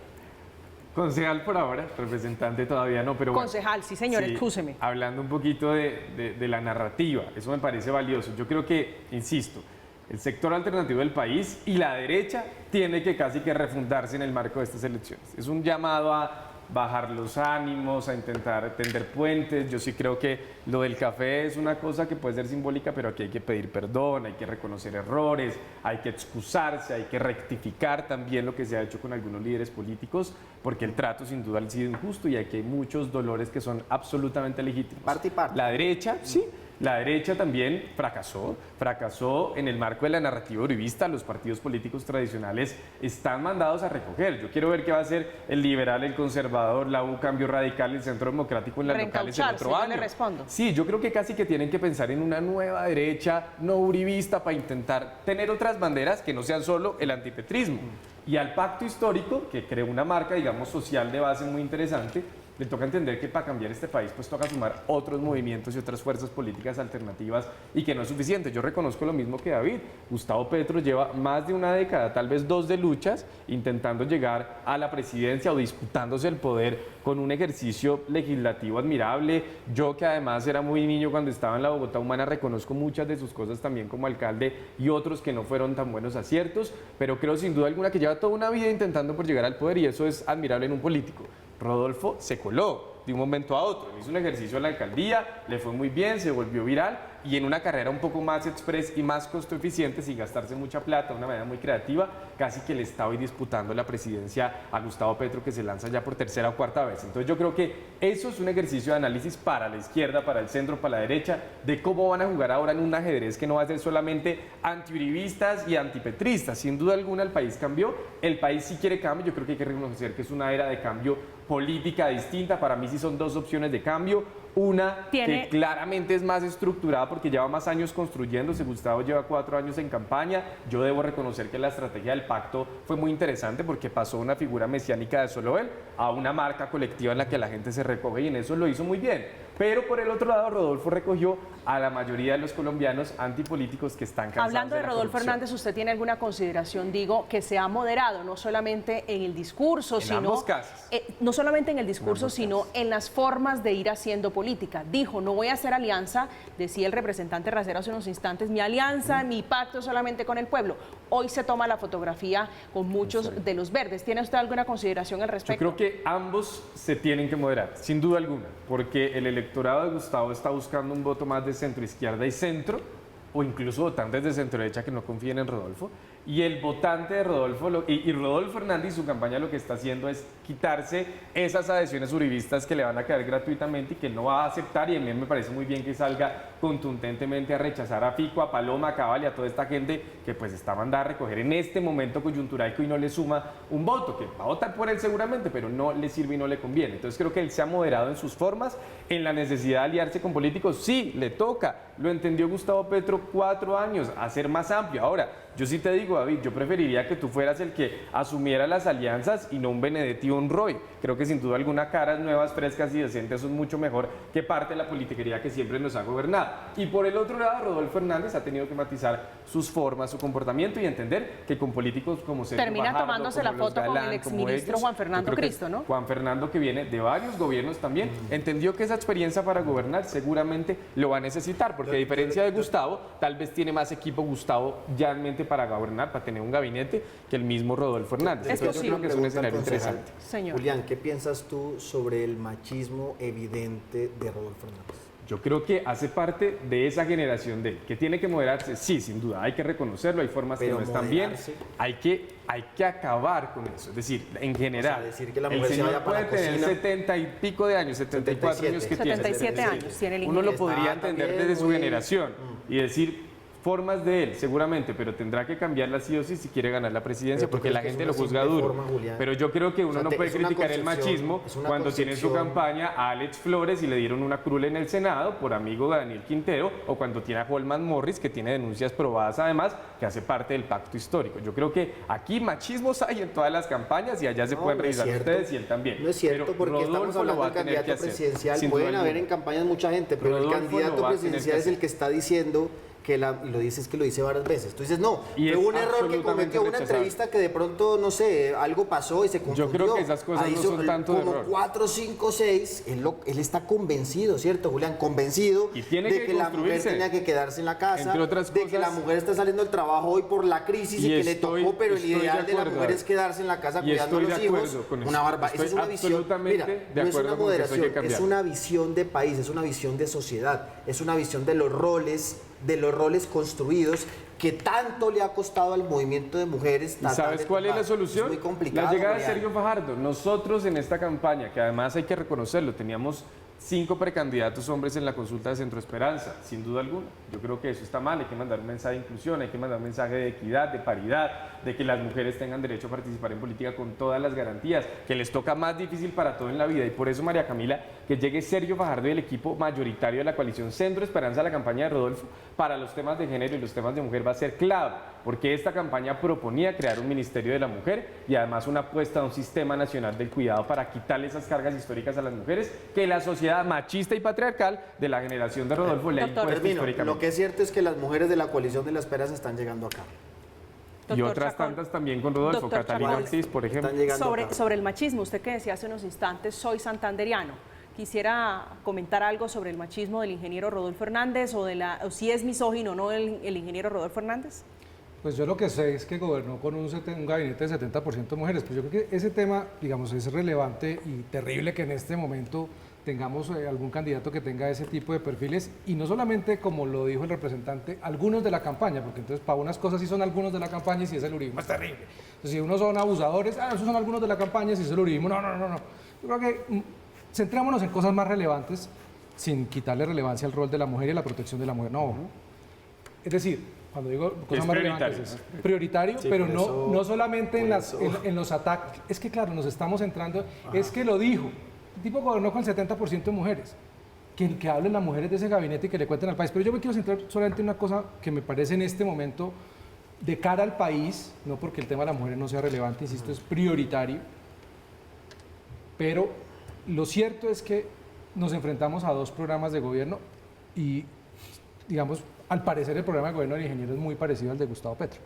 Concejal por ahora, representante todavía no, pero bueno. Concejal, sí señor, sí, excúseme. Hablando un poquito de la narrativa, eso me parece valioso. Yo creo que, insisto, el sector alternativo del país y la derecha tiene que casi que refundarse en el marco de estas elecciones. Es un llamado a bajar los ánimos, a intentar tender puentes. Yo sí creo que lo del café es una cosa que puede ser simbólica, pero aquí hay que pedir perdón, hay que reconocer errores, hay que excusarse, hay que rectificar también lo que se ha hecho con algunos líderes políticos, porque el trato sin duda ha sido injusto y aquí hay muchos dolores que son absolutamente legítimos. Parte y parte. La derecha, sí, La derecha también fracasó en el marco de la narrativa uribista. Los partidos políticos tradicionales están mandados a recoger. Yo quiero ver qué va a hacer el liberal, el conservador, la U, Cambio Radical, el Centro Democrático en las locales el otro año. Le respondo. Sí, yo creo que casi que tienen que pensar en una nueva derecha no uribista para intentar tener otras banderas que no sean solo el antipetrismo. Y al pacto histórico, que creó una marca, digamos, social de base muy interesante, le toca entender que para cambiar este país pues toca sumar otros movimientos y otras fuerzas políticas alternativas y que no es suficiente. Yo reconozco lo mismo que David. Gustavo Petro lleva más de una década, tal vez 2 de luchas, intentando llegar a la presidencia o disputándose el poder con un ejercicio legislativo admirable. Yo, que además era muy niño cuando estaba en la Bogotá Humana, reconozco muchas de sus cosas también como alcalde y otros que no fueron tan buenos aciertos, pero creo sin duda alguna que lleva toda una vida intentando por llegar al poder y eso es admirable en un político. Rodolfo se coló de un momento a otro, hizo un ejercicio en la alcaldía, le fue muy bien, se volvió viral y en una carrera un poco más express y más costo eficiente, sin gastarse mucha plata, de una manera muy creativa, casi que le está hoy disputando la presidencia a Gustavo Petro, que se lanza ya por 3ª o 4ª vez. Entonces yo creo que eso es un ejercicio de análisis para la izquierda, para el centro, para la derecha, de cómo van a jugar ahora en un ajedrez que no va a ser solamente antiuribistas y antipetristas. Sin duda alguna el país cambió, el país sí quiere cambio, yo creo que hay que reconocer que es una era de cambio política distinta. Para mí sí son 2 opciones de cambio. Una que claramente es más estructurada porque lleva más años construyéndose. Gustavo lleva 4 años en campaña. Yo debo reconocer que la estrategia del pacto fue muy interesante porque pasó una figura mesiánica de solo él a una marca colectiva en la que la gente se recoge y en eso lo hizo muy bien. Pero por el otro lado, Rodolfo recogió a la mayoría de los colombianos antipolíticos que están cansados. Hablando de Rodolfo Hernández, ¿usted tiene alguna consideración, digo, que se ha moderado, no solamente en el discurso, sino ambos casos. No solamente en el discurso, sino en las formas de ir haciendo política? Dijo, no voy a hacer alianza, decía el representante Racero hace unos instantes, mi alianza, mi pacto solamente con el pueblo. Hoy se toma la fotografía con muchos de los verdes. ¿Tiene usted alguna consideración al respecto? Yo creo que ambos se tienen que moderar, sin duda alguna, porque el electorado de Gustavo está buscando un voto más de centro izquierda y centro, o incluso votantes de centro derecha que no confíen en Rodolfo. Y el votante de Rodolfo, y Rodolfo Hernández y su campaña lo que está haciendo es quitarse esas adhesiones uribistas que le van a caer gratuitamente y que no va a aceptar, y a mí me parece muy bien que salga contundentemente a rechazar a Fico, a Paloma, a Cabal y a toda esta gente que pues está mandada a recoger en este momento coyuntural que hoy no le suma un voto, que va a votar por él seguramente, pero no le sirve y no le conviene. Entonces creo que él se ha moderado en sus formas, en la necesidad de aliarse con políticos, sí, le toca, lo entendió Gustavo Petro 4 años, a ser más amplio. Ahora, yo sí te digo, David, yo preferiría que tú fueras el que asumiera las alianzas y no un Benedetti o un Roy. Creo que sin duda alguna caras nuevas, frescas y decentes son mucho mejor que parte de la politiquería que siempre nos ha gobernado. Y por el otro lado, Rodolfo Hernández ha tenido que matizar sus formas, su comportamiento y entender que con políticos como Sergio termina Fajardo, tomándose la foto con el exministro Juan Fernando Cristo, ¿no? Juan Fernando, que viene de varios gobiernos también, entendió que esa experiencia para gobernar seguramente lo va a necesitar, porque a diferencia de Gustavo, tal vez tiene más equipo Gustavo ya en mente para gobernar, para tener un gabinete, que el mismo Rodolfo Hernández. Entonces, yo creo que es un escenario interesante. Señor. Julián, ¿qué piensas tú sobre el machismo evidente de Rodolfo Hernández? Yo creo que hace parte de esa generación de que tiene que moderarse, sí, sin duda, hay que reconocerlo, hay formas que no están bien, hay que acabar con eso, es decir, en general, o sea, decir que la mujer el señor se vaya para puede tener cocina, 70 y pico de años, 74 años que tiene. 77 años tiene el Uno lo ingeniero. podría entender desde su generación y decir formas de él, seguramente, pero tendrá que cambiarla sí o sí si quiere ganar la presidencia, Pero ¿tú porque crees la que es gente una lo juzga simple duro. forma, Julián? Pero yo creo que uno O sea, no puede es una criticar el concepción, machismo es una cuando tiene en su concepción. campaña a Alex Flores y le dieron una crula en el Senado por amigo de Daniel Quintero, o cuando tiene a Holman Morris, que tiene denuncias probadas además, que hace parte del pacto histórico. Yo creo que aquí machismos hay en todas las campañas y allá se pueden No es revisar cierto. ustedes y él también. No es cierto, Pero porque Rodolfo estamos lo hablando va del a tener que candidato hacer, presidencial. sin Pueden duda haber alguna. en campañas mucha gente, pero Rodolfo el lo candidato va a tener que presidencial es el hacer. que está diciendo que y lo dices que lo dice varias veces. Tú dices, no, Y fue es un error que absolutamente cometió una rechazable. entrevista que de pronto, no sé, algo pasó y se confundió. Yo creo que esas cosas Ahí no son tanto de como error. 4, 5, 6, él está convencido, ¿cierto, Julián? Convencido Y tiene de que que la mujer construirse. tenía que quedarse en la casa, Entre otras de que la cosas- mujer está saliendo del trabajo hoy por la crisis y que le tocó, pero el ideal de la mujer es quedarse en la casa Y cuidando a estoy los de hijos. acuerdo con Una eso. barba. Esa es Estoy una visión. absolutamente Mira, de no es acuerdo una con que eso hay que moderación, cambiar. es una visión de país, es una visión de sociedad, es una visión de los roles construidos que tanto le ha costado al movimiento de mujeres. ¿Y sabes cuál es la solución? Es muy complicado. La llegada de Julián. Sergio Fajardo. Nosotros en esta campaña, que además hay que reconocerlo, teníamos 5 precandidatos hombres en la consulta de Centro Esperanza, sin duda alguna. Yo creo que eso está mal, hay que mandar un mensaje de inclusión, hay que mandar un mensaje de equidad, de paridad, de que las mujeres tengan derecho a participar en política con todas las garantías, que les toca más difícil para todo en la vida. Y por eso, María Camila, que llegue Sergio Fajardo y el equipo mayoritario de la coalición Centro Esperanza a la campaña de Rodolfo para los temas de género y los temas de mujer va a ser clave, porque esta campaña proponía crear un Ministerio de la Mujer y además una apuesta a un sistema nacional del cuidado para quitarle esas cargas históricas a las mujeres que la sociedad machista y patriarcal de la generación de Rodolfo le ha impuesto históricamente. Lo que es cierto es que las mujeres de la coalición de la Esperanza están llegando acá. Y otras tantas también con Rodolfo, Doctor Catalina Chacón, Ortiz, por ejemplo. Sobre el machismo, usted que decía hace unos instantes, soy santanderiano. Quisiera comentar algo sobre el machismo del ingeniero Rodolfo Hernández o si es misógino o no el ingeniero Rodolfo Hernández. Pues yo lo que sé es que gobernó con un gabinete de 70% de mujeres. Pues yo creo que ese tema, digamos, es relevante y terrible que en este momento tengamos algún candidato que tenga ese tipo de perfiles, y no solamente, como lo dijo el representante, algunos de la campaña, porque entonces para unas cosas sí son algunos de la campaña y si es el uribismo es terrible. Entonces, si unos son abusadores, esos son algunos de la campaña, si es el uribismo, no. Yo creo que centrémonos en cosas más relevantes sin quitarle relevancia al rol de la mujer y la protección de la mujer. No. Es decir, cuando digo cosas más relevantes, es prioritario, sí, pero no solamente en los ataques. Es que claro, nos estamos centrando, es que lo dijo, el tipo gobernó con 70% de mujeres. Que hablen las mujeres de ese gabinete y que le cuenten al país. Pero yo me quiero centrar solamente en una cosa que me parece en este momento de cara al país, no porque el tema de las mujeres no sea relevante, insisto, es prioritario, pero lo cierto es que nos enfrentamos a 2 programas de gobierno y, digamos, al parecer el programa de gobierno del ingeniero es muy parecido al de Gustavo Petro,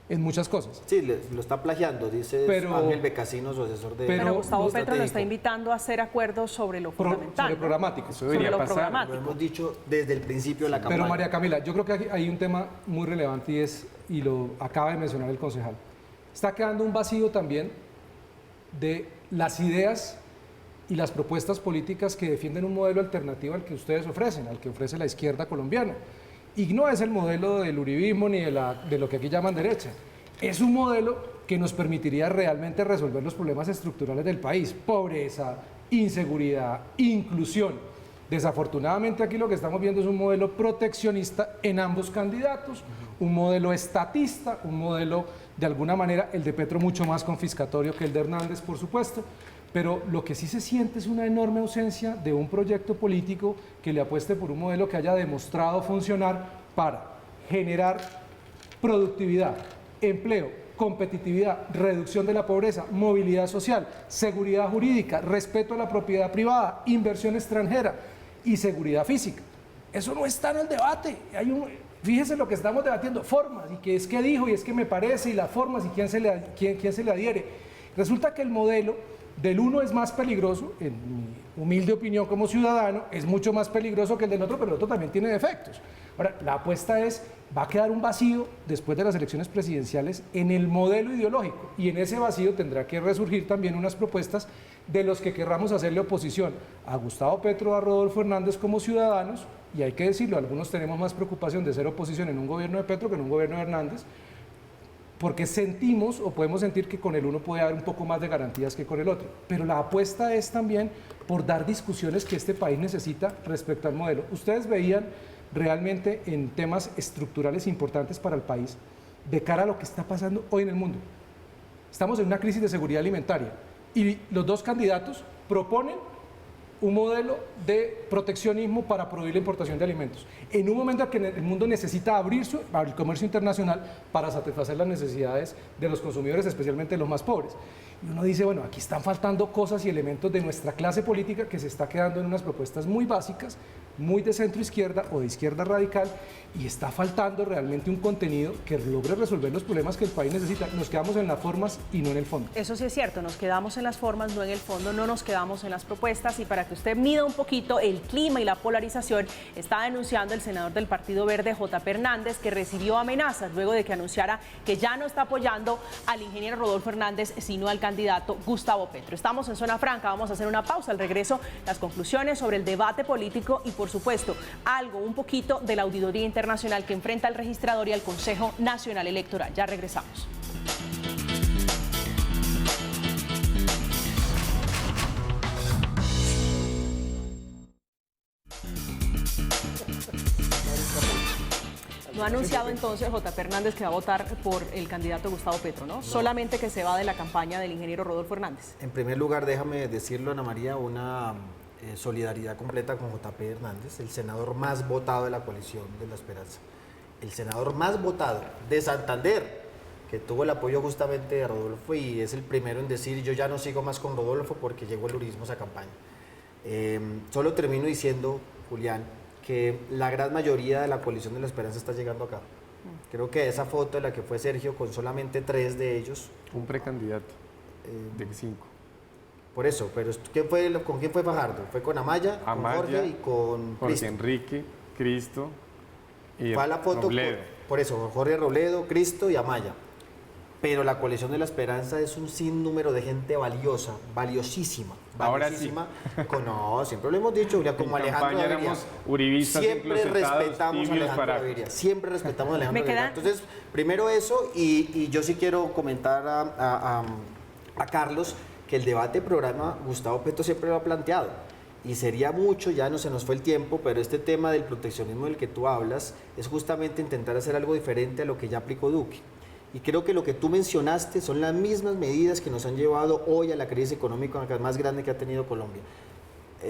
en muchas cosas. Sí, lo está plagiando, dice Ángel Becasino, su asesor de... Pero Gustavo Petro lo está invitando a hacer acuerdos sobre lo fundamental. Sobre programático. Sobre lo programático. Lo hemos dicho desde el principio de la campaña. Pero María Camila, yo creo que hay un tema muy relevante y lo acaba de mencionar el concejal. Está quedando un vacío también de las ideas y las propuestas políticas que defienden un modelo alternativo al que ustedes ofrecen, al que ofrece la izquierda colombiana. Y no es el modelo del uribismo ni de lo que aquí llaman derecha. Es un modelo que nos permitiría realmente resolver los problemas estructurales del país: pobreza, inseguridad, inclusión. Desafortunadamente aquí lo que estamos viendo es un modelo proteccionista en ambos candidatos, un modelo estatista, un modelo de alguna manera, el de Petro mucho más confiscatorio que el de Hernández, por supuesto. Pero lo que sí se siente es una enorme ausencia de un proyecto político que le apueste por un modelo que haya demostrado funcionar para generar productividad, empleo, competitividad, reducción de la pobreza, movilidad social, seguridad jurídica, respeto a la propiedad privada, inversión extranjera y seguridad física. Eso no está en el debate. Fíjese lo que estamos debatiendo, formas, y que es que dijo, y es que me parece, y las formas, y quién se le adhiere. Resulta que el modelo del uno es más peligroso, en mi humilde opinión como ciudadano, es mucho más peligroso que el del otro, pero el otro también tiene defectos. Ahora, la apuesta es, va a quedar un vacío después de las elecciones presidenciales en el modelo ideológico, y en ese vacío tendrá que resurgir también unas propuestas de los que querramos hacerle oposición a Gustavo Petro, a Rodolfo Hernández como ciudadanos, y hay que decirlo, algunos tenemos más preocupación de ser oposición en un gobierno de Petro que en un gobierno de Hernández, porque sentimos o podemos sentir que con el uno puede haber un poco más de garantías que con el otro. Pero la apuesta es también por dar discusiones que este país necesita respecto al modelo. Ustedes veían realmente en temas estructurales importantes para el país de cara a lo que está pasando hoy en el mundo. Estamos en una crisis de seguridad alimentaria y los 2 candidatos proponen un modelo de proteccionismo para prohibir la importación de alimentos, en un momento en que el mundo necesita abrirse al comercio internacional para satisfacer las necesidades de los consumidores, especialmente de los más pobres. Y uno dice, bueno, aquí están faltando cosas y elementos de nuestra clase política que se está quedando en unas propuestas muy básicas, muy de centro izquierda o de izquierda radical, y está faltando realmente un contenido que logre resolver los problemas que el país necesita. Nos quedamos en las formas y no en el fondo. Eso sí es cierto, nos quedamos en las formas, no en el fondo, no nos quedamos en las propuestas. Y para que usted mida un poquito el clima y la polarización, está denunciando el senador del Partido Verde, J.P. Hernández, que recibió amenazas luego de que anunciara que ya no está apoyando al ingeniero Rodolfo Hernández, sino al candidato Gustavo Petro. Estamos en Zona Franca, vamos a hacer una pausa. Al regreso, las conclusiones sobre el debate político y, por supuesto, un poquito de la auditoría internacional que enfrenta al registrador y al Consejo Nacional Electoral. Ya regresamos. No ha anunciado entonces J.P. Hernández que va a votar por el candidato Gustavo Petro, ¿no? Solamente que se va de la campaña del ingeniero Rodolfo Hernández. En primer lugar, déjame decirlo, Ana María, una solidaridad completa con J.P. Hernández, el senador más votado de la coalición de la Esperanza. El senador más votado de Santander, que tuvo el apoyo justamente de Rodolfo y es el primero en decir yo ya no sigo más con Rodolfo porque llegó el uribismo a esa campaña. Solo termino diciendo, Julián, que la gran mayoría de la coalición de la Esperanza está llegando acá. Creo que esa foto de la que fue Sergio con solamente 3 de ellos. Un precandidato de 5. Por eso, pero ¿con quién fue Fajardo? Fue con Amaya, con Jorge y con Jorge Cristo. Enrique, Cristo y Fue a la foto Robledo. por eso, Jorge Robledo, Cristo y Amaya. Pero la coalición de la Esperanza es un sinnúmero de gente valiosa, valiosísima. Ahora valiosísima. No, siempre lo hemos dicho, Julián, como En Alejandro campaña Gaviria. éramos uribistas Siempre enclosetados, respetamos a tibios, Alejandro paracos. Gaviria. Siempre respetamos a Alejandro Me queda- Gaviria. Entonces, primero eso, y yo sí quiero comentar a Carlos que el debate programa Gustavo Petro siempre lo ha planteado. Y sería mucho, ya no se nos fue el tiempo, pero este tema del proteccionismo del que tú hablas es justamente intentar hacer algo diferente a lo que ya aplicó Duque. Y creo que lo que tú mencionaste son las mismas medidas que nos han llevado hoy a la crisis económica más grande que ha tenido Colombia.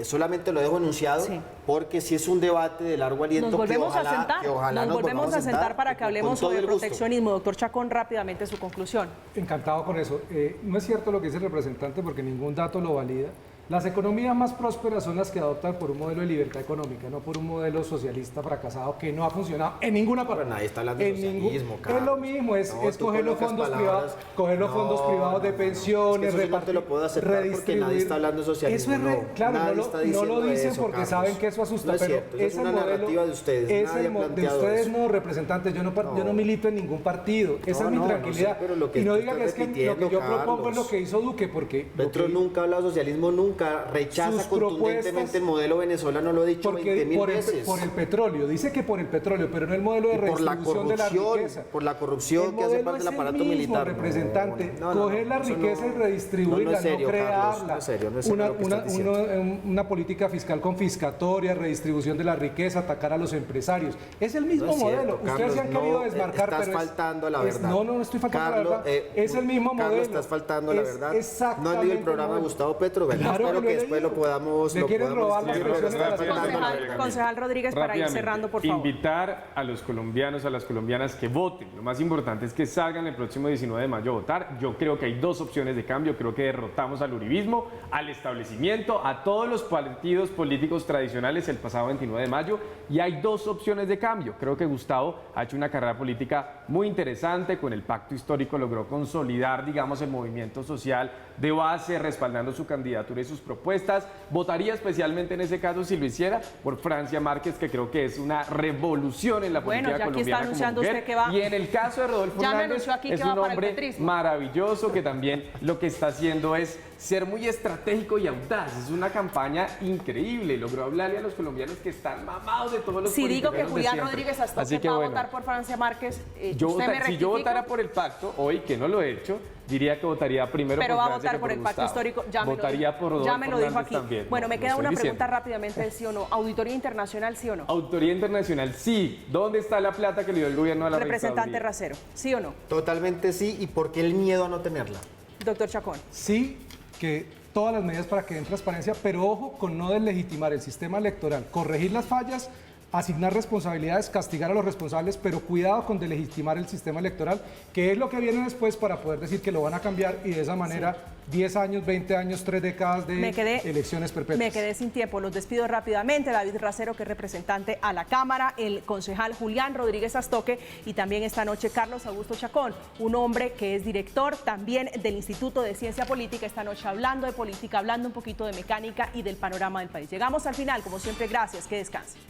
Solamente lo dejo anunciado porque si es un debate de largo aliento. Nos volvemos que ojalá, a sentar, que ojalá nos volvemos a sentar para que con hablemos todo sobre el gusto. proteccionismo. Doctor Chacón, rápidamente su conclusión. Encantado con eso. No es cierto lo que dice el representante porque ningún dato lo valida. Las economías más prósperas son las que adoptan por un modelo de libertad económica, no por un modelo socialista fracasado que no ha funcionado en ninguna parte. Pero nadie está hablando de socialismo, Es Carlos. lo mismo, es tú coger los colocas fondos palabras. privados, coger los fondos privados de pensiones, Es que eso sí no te lo puedo aceptar porque nadie está hablando de socialismo. Eso es claro, nadie está no lo diciendo dicen eso, porque Carlos. saben que eso asusta, No es pero cierto, es una narrativa de ustedes. Es Nadie ha de planteado ustedes eso. no, representantes, yo no milito en ningún partido, esa es mi no tranquilidad. sé, pero lo que y no tú digan que estás es que lo que repitiendo, yo propongo es lo Carlos. que hizo Duque, porque lo Petro que- nunca ha hablado de socialismo, nunca rechaza Sus contundentemente propuestas- el modelo venezolano, lo he dicho 20.000 veces. por el petróleo, dice que por el petróleo, pero no el modelo de Y por la redistribución de la corrupción, riqueza. por la corrupción El que hace modelo parte del es el aparato mismo, militar. representante, No, no, coger la eso riqueza no- y redistribuirla, no es serio, no crearla. Carlos, no es serio, no es serio lo que estás diciendo. Una política fiscal confiscatoria, redistribución de la riqueza, atacar a los empresarios. Es el mismo No es cierto, modelo. Ustedes Carlos, se han no, querido desmarcar, estás pero faltando a la verdad. No estoy faltando Carlos, a la verdad. Es el mismo Carlos, modelo. estás faltando a la verdad. Exactamente. No has leído el programa de Gustavo Petro, ¿verdad? Claro Espero que que lo he después lo leído. podamos Le quieren robar las discutir, pero expresiones estás de la faltando a la Concejal, verdad. concejal Rodríguez, para ir Rápidamente, cerrando, por favor. invitar a los colombianos, a las colombianas que voten. Lo más importante es que salgan el próximo 19 de mayo a votar. Yo creo que hay dos opciones de cambio. Creo que derrotamos al uribismo, al establecimiento, a todos los partidos políticos tradicionales el pasado 29 de mayo. Y hay dos opciones de cambio. Creo que Gustavo ha hecho una carrera política muy interesante. Con el pacto histórico logró consolidar, digamos, el movimiento social de base, respaldando su candidatura y sus propuestas. Votaría especialmente en ese caso, si lo hiciera, por Francia Márquez, que creo que es una revolución en la Bueno, política ya aquí está colombiana como anunciando mujer. usted que va- Y en el caso de Rodolfo Ya me Hernández, anunció aquí que es va un para el hombre petrismo. maravilloso que también lo que está haciendo es ser muy estratégico y audaz. Es una campaña increíble. Logró hablarle a los colombianos que están mamados de todos los Si digo que politiqueros de Julián siempre. Rodríguez Así Astoque que va a bueno. votar por Francia Márquez, Yo ¿usted me si yo rectifica? votara por el pacto, hoy que no lo he hecho, diría que votaría primero Pero por va a Francia votar que por el pacto Gustavo. histórico, ya me Votaría por lo dijo, Rodolfo ya me lo dijo Hernández aquí. también. Bueno, No, me lo queda estoy una diciendo. pregunta rápidamente, sí o no. Auditoría internacional, sí o no. Auditoría internacional, sí. ¿Dónde está la plata que le dio el gobierno a la Representante registraduría? Racero, sí o no. Totalmente sí, ¿y por qué el miedo a no tenerla? Doctor Chacón. Sí, que todas las medidas para que den transparencia, pero ojo con no deslegitimar el sistema electoral, corregir las fallas, asignar responsabilidades, castigar a los responsables, pero cuidado con delegitimar el sistema electoral, que es lo que viene después para poder decir que lo van a cambiar y de esa manera 10 años, 20 años, 3 décadas de elecciones perpetuas. Me quedé sin tiempo, los despido rápidamente. David Racero, que es representante a la Cámara, el concejal Julián Rodríguez Astoque y también esta noche Carlos Augusto Chacón, un hombre que es director también del Instituto de Ciencia Política, esta noche hablando de política, hablando un poquito de mecánica y del panorama del país. Llegamos al final, como siempre, gracias, que descansen.